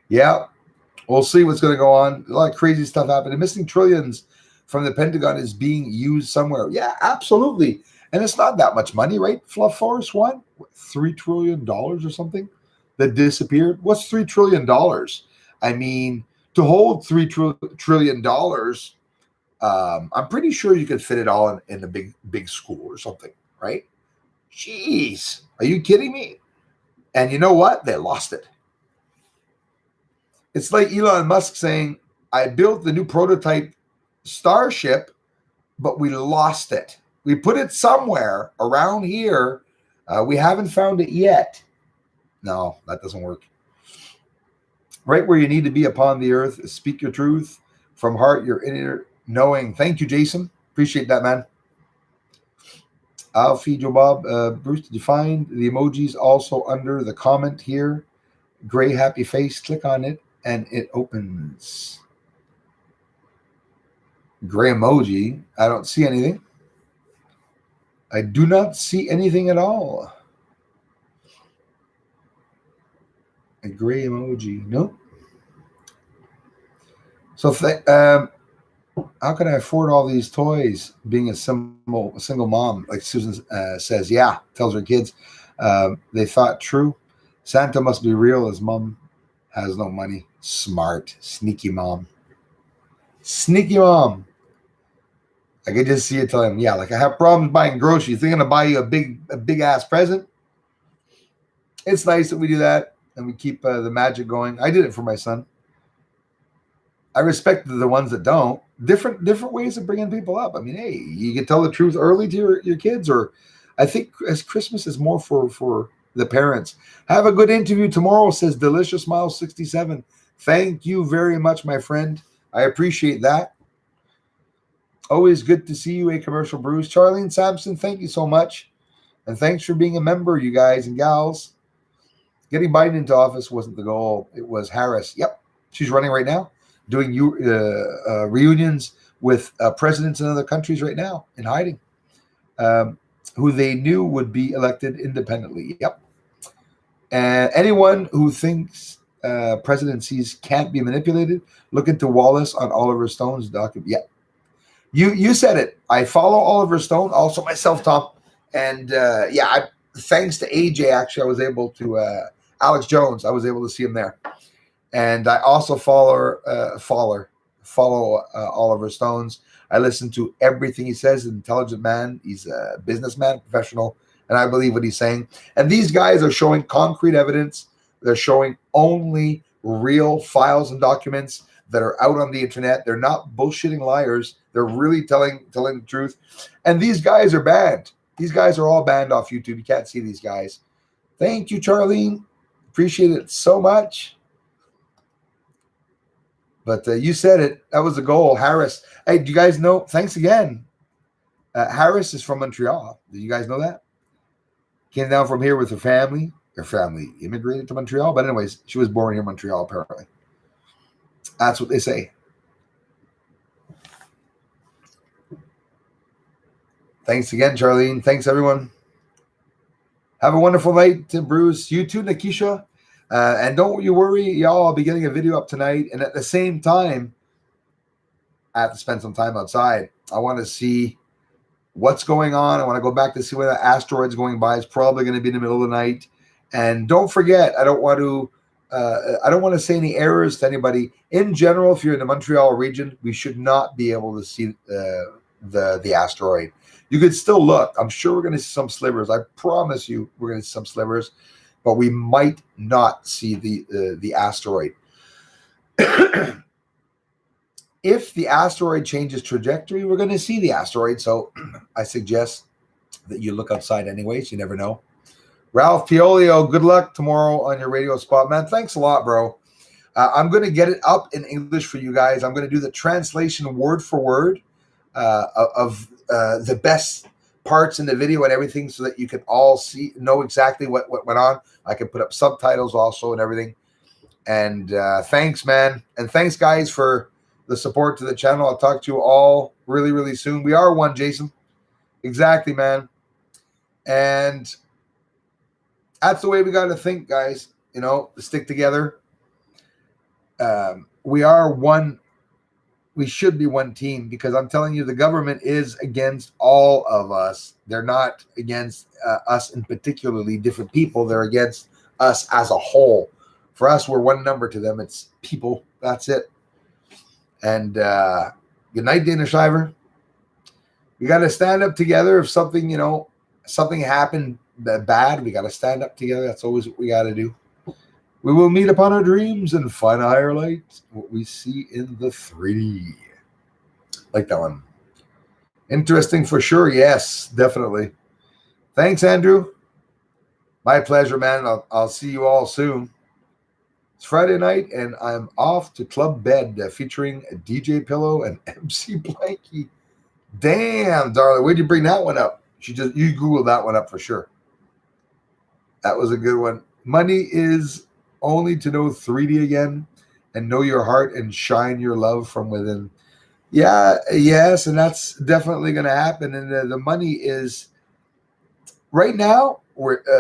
Speaker 1: Yeah, we'll see what's going to go on. A lot of crazy stuff happening. Missing trillions from the Pentagon is being used somewhere. Yeah, absolutely. And it's not that much money, right? Fluff Force One, $3 trillion or something that disappeared. What's $3 trillion? I mean, to hold $3 trillion, I'm pretty sure you could fit it all in a big school or something, right? Jeez, are you kidding me? And you know what? They lost it. It's like Elon Musk saying, I built the new prototype Starship, but we lost it. We put it somewhere around here. We haven't found it yet. No, that doesn't work. Right where you need to be upon the earth, speak your truth from heart, your inner knowing. Thank you, Jason. Appreciate that, man. I'll feed you, Bob. Bruce, did you find the emojis also under the comment here? Gray happy face. Click on it and it opens. Gray emoji. I don't see anything. I do not see anything at all. A gray emoji. Nope. So how can I afford all these toys being a single mom? Like Susan says, yeah, tells her kids. They thought true. Santa must be real as mom has no money. Smart. Sneaky mom. Sneaky mom. I could just see it telling him, yeah, like I have problems buying groceries. They're going to buy you a big ass present. It's nice that we do that and we keep the magic going. I did it for my son. I respect the ones that don't. Different ways of bringing people up. I mean, hey, you can tell the truth early to your kids, or I think as Christmas is more for the parents. Have a good interview tomorrow, says Delicious Miles 67. Thank you very much, my friend. I appreciate that. Always good to see you, a commercial Bruce. Charlene Sampson, thank you so much. And thanks for being a member, you guys and gals. Getting Biden into office wasn't the goal. It was Harris. Yep, she's running right now, doing reunions with presidents in other countries right now in hiding, who they knew would be elected independently. Yep. And anyone who thinks presidencies can't be manipulated, look into Wallace on Oliver Stone's document. Yep. You said it. I follow Oliver Stone, also myself, Tom. And thanks to AJ, actually, I was able to, Alex Jones, I was able to see him there. And I also follow Oliver Stones. I listen to everything he says. An intelligent man. He's a businessman, professional, and I believe what he's saying. And these guys are showing concrete evidence. They're showing only real files and documents that are out on the internet. They're not bullshitting liars. They're really telling the truth. And these guys are banned. These guys are all banned off YouTube. You can't see these guys. Thank you, Charlene. Appreciate it so much. But you said it. That was the goal. Harris. Hey, do you guys know? Thanks again. Harris is from Montreal. Did you guys know that? Came down from here with her family. Her family immigrated to Montreal. But anyways, she was born here in Montreal, apparently. That's what they say. Thanks again, Charlene. Thanks, everyone. Have a wonderful night, Bruce. You too, Nikisha. And don't you worry, y'all. I'll be getting a video up tonight. And at the same time, I have to spend some time outside. I want to see what's going on. I want to go back to see where the asteroid's going by. It's probably going to be in the middle of the night. And don't forget, I don't want to say any errors to anybody. In general, if you're in the Montreal region, we should not be able to see the asteroid. You could still look. I'm sure we're going to see some slivers. I promise you we're going to see some slivers, but we might not see the asteroid. If the asteroid changes trajectory, we're going to see the asteroid. So I suggest that you look outside anyways. You never know. Ralph Piolio, good luck tomorrow on your radio spot, man. Thanks a lot, bro. I'm going to get it up in English for you guys. I'm going to do the translation word for word of the best parts in the video and everything so that you can all know exactly what went on. I can put up subtitles also and everything. And thanks, man. And thanks, guys, for the support to the channel. I'll talk to you all really, really soon. We are one, Jason. Exactly, man. And that's the way we got to think, guys. You know, stick together. We are one we should be one team, because I'm telling you, the government is against all of us. They're not against us in particularly different people. They're against us as a whole. For us, we're one number. To them, it's people. That's it. And good night, Dana Shiver. We got to stand up together. If something, something happened bad, we got to stand up together. That's always what we got to do. We will meet upon our dreams and find a higher light, what we see in the 3D. Like that one. Interesting for sure. Yes, definitely. Thanks, Andrew. My pleasure, man. I'll see you all soon. It's Friday night, and I'm off to Club Bed featuring DJ Pillow and MC Blanky. Damn, darling. Where'd you bring that one up? You Googled that one up for sure. That was a good one. Money is only to know 3D again and know your heart and shine your love from within. Yes, and that's definitely going to happen. And the money is right now.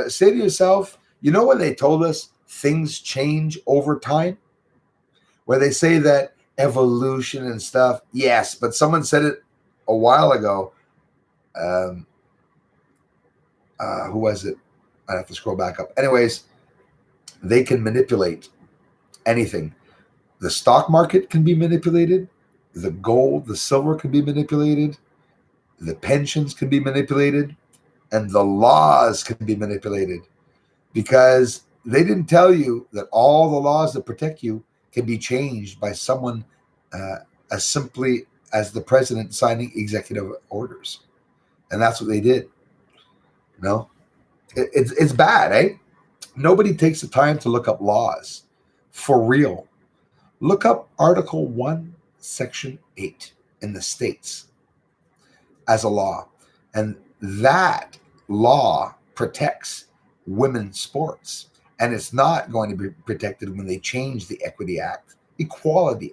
Speaker 1: Say to yourself, when they told us things change over time, where they say that evolution and stuff. Yes, but someone said it a while ago. Who was it? I have to scroll back up. Anyways, they can manipulate anything. The stock market can be manipulated. The gold, the silver can be manipulated. The pensions can be manipulated. And the laws can be manipulated, because they didn't tell you that all the laws that protect you can be changed by someone as simply as the president signing executive orders. And that's what they did. It's bad, eh? Nobody takes the time to look up laws for real. Look up Article 1, Section 8 in the States as a law. And that law protects women's sports. And it's not going to be protected when they change the Equality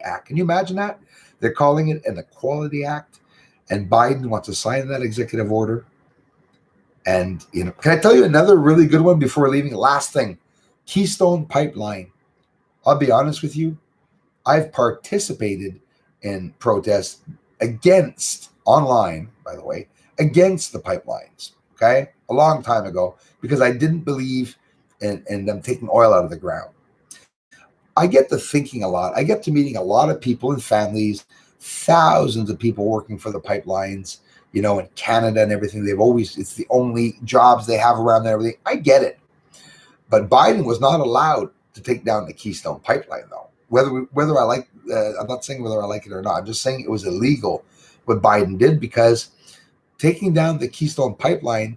Speaker 1: Act. Can you imagine that? They're calling it an Equality Act, and Biden wants to sign that executive order. And, can I tell you another really good one before leaving? Last thing, Keystone Pipeline. I'll be honest with you. I've participated in protests online, by the way, against the pipelines, okay, a long time ago, because I didn't believe in them taking oil out of the ground. I get to thinking a lot. I get to meeting a lot of people and families, thousands of people working for the pipelines, in Canada and everything. It's the only jobs they have around there and everything. I get it. But Biden was not allowed to take down the Keystone Pipeline, though. Whether I like, I'm not saying whether I like it or not. I'm just saying it was illegal what Biden did, because taking down the Keystone Pipeline,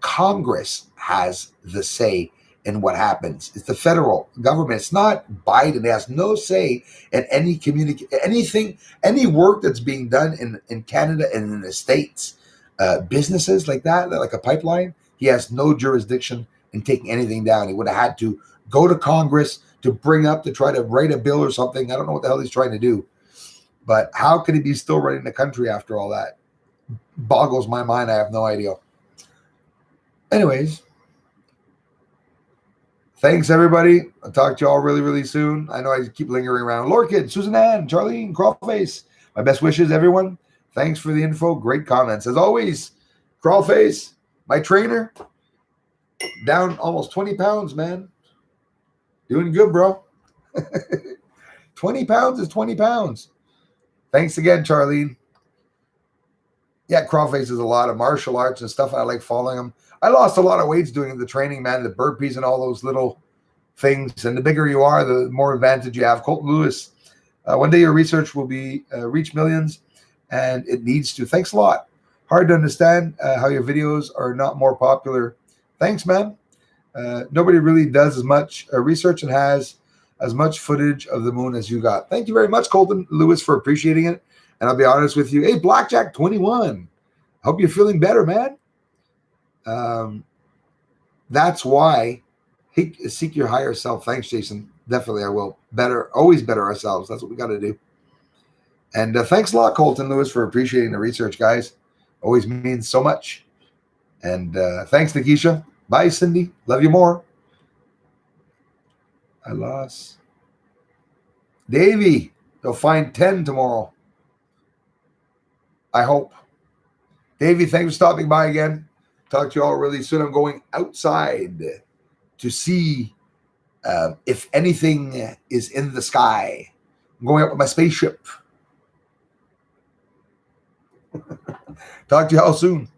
Speaker 1: Congress has the say in what happens. It's the federal government. It's not Biden. It has no say in any work that's being done in Canada and in the States. Businesses like that, like a pipeline, he has no jurisdiction in taking anything down. He would have had to go to Congress to try to write a bill or something. I don't know what the hell he's trying to do. But how could he be still running the country after all that? Boggles my mind. I have no idea. Anyways, thanks, everybody. I'll talk to you all really, really soon. I know I keep lingering around. Lord Kid, Susan Ann, Charlene, Crawlface. My best wishes, everyone. Thanks for the info. Great comments. As always, Crawlface, my trainer, down almost 20 pounds, man. Doing good, bro. 20 pounds is 20 pounds. Thanks again, Charlene. Yeah, Crawlface is a lot of martial arts and stuff. I like following him. I lost a lot of weight doing the training, man, the burpees and all those little things. And the bigger you are, the more advantage you have. Colton Lewis, one day your research will be reach millions, and it needs to. Thanks a lot. Hard to understand how your videos are not more popular. Thanks, man. Nobody really does as much research and has as much footage of the moon as you got. Thank you very much, Colton Lewis, for appreciating it. And I'll be honest with you. Hey, Blackjack 21. Hope you're feeling better, man. That's why seek your higher self. Thanks, Jason. Definitely, I will. Always better ourselves. That's what we got to do. And thanks a lot, Colton Lewis, for appreciating the research, guys. Always means so much. And thanks, Nikisha. Bye, Cindy. Love you more. I lost. Davey. They'll find 10 tomorrow. I hope. Davey, thanks for stopping by again. Talk to you all really soon. I'm going outside to see if anything is in the sky. I'm going up with my spaceship. Talk to you all soon.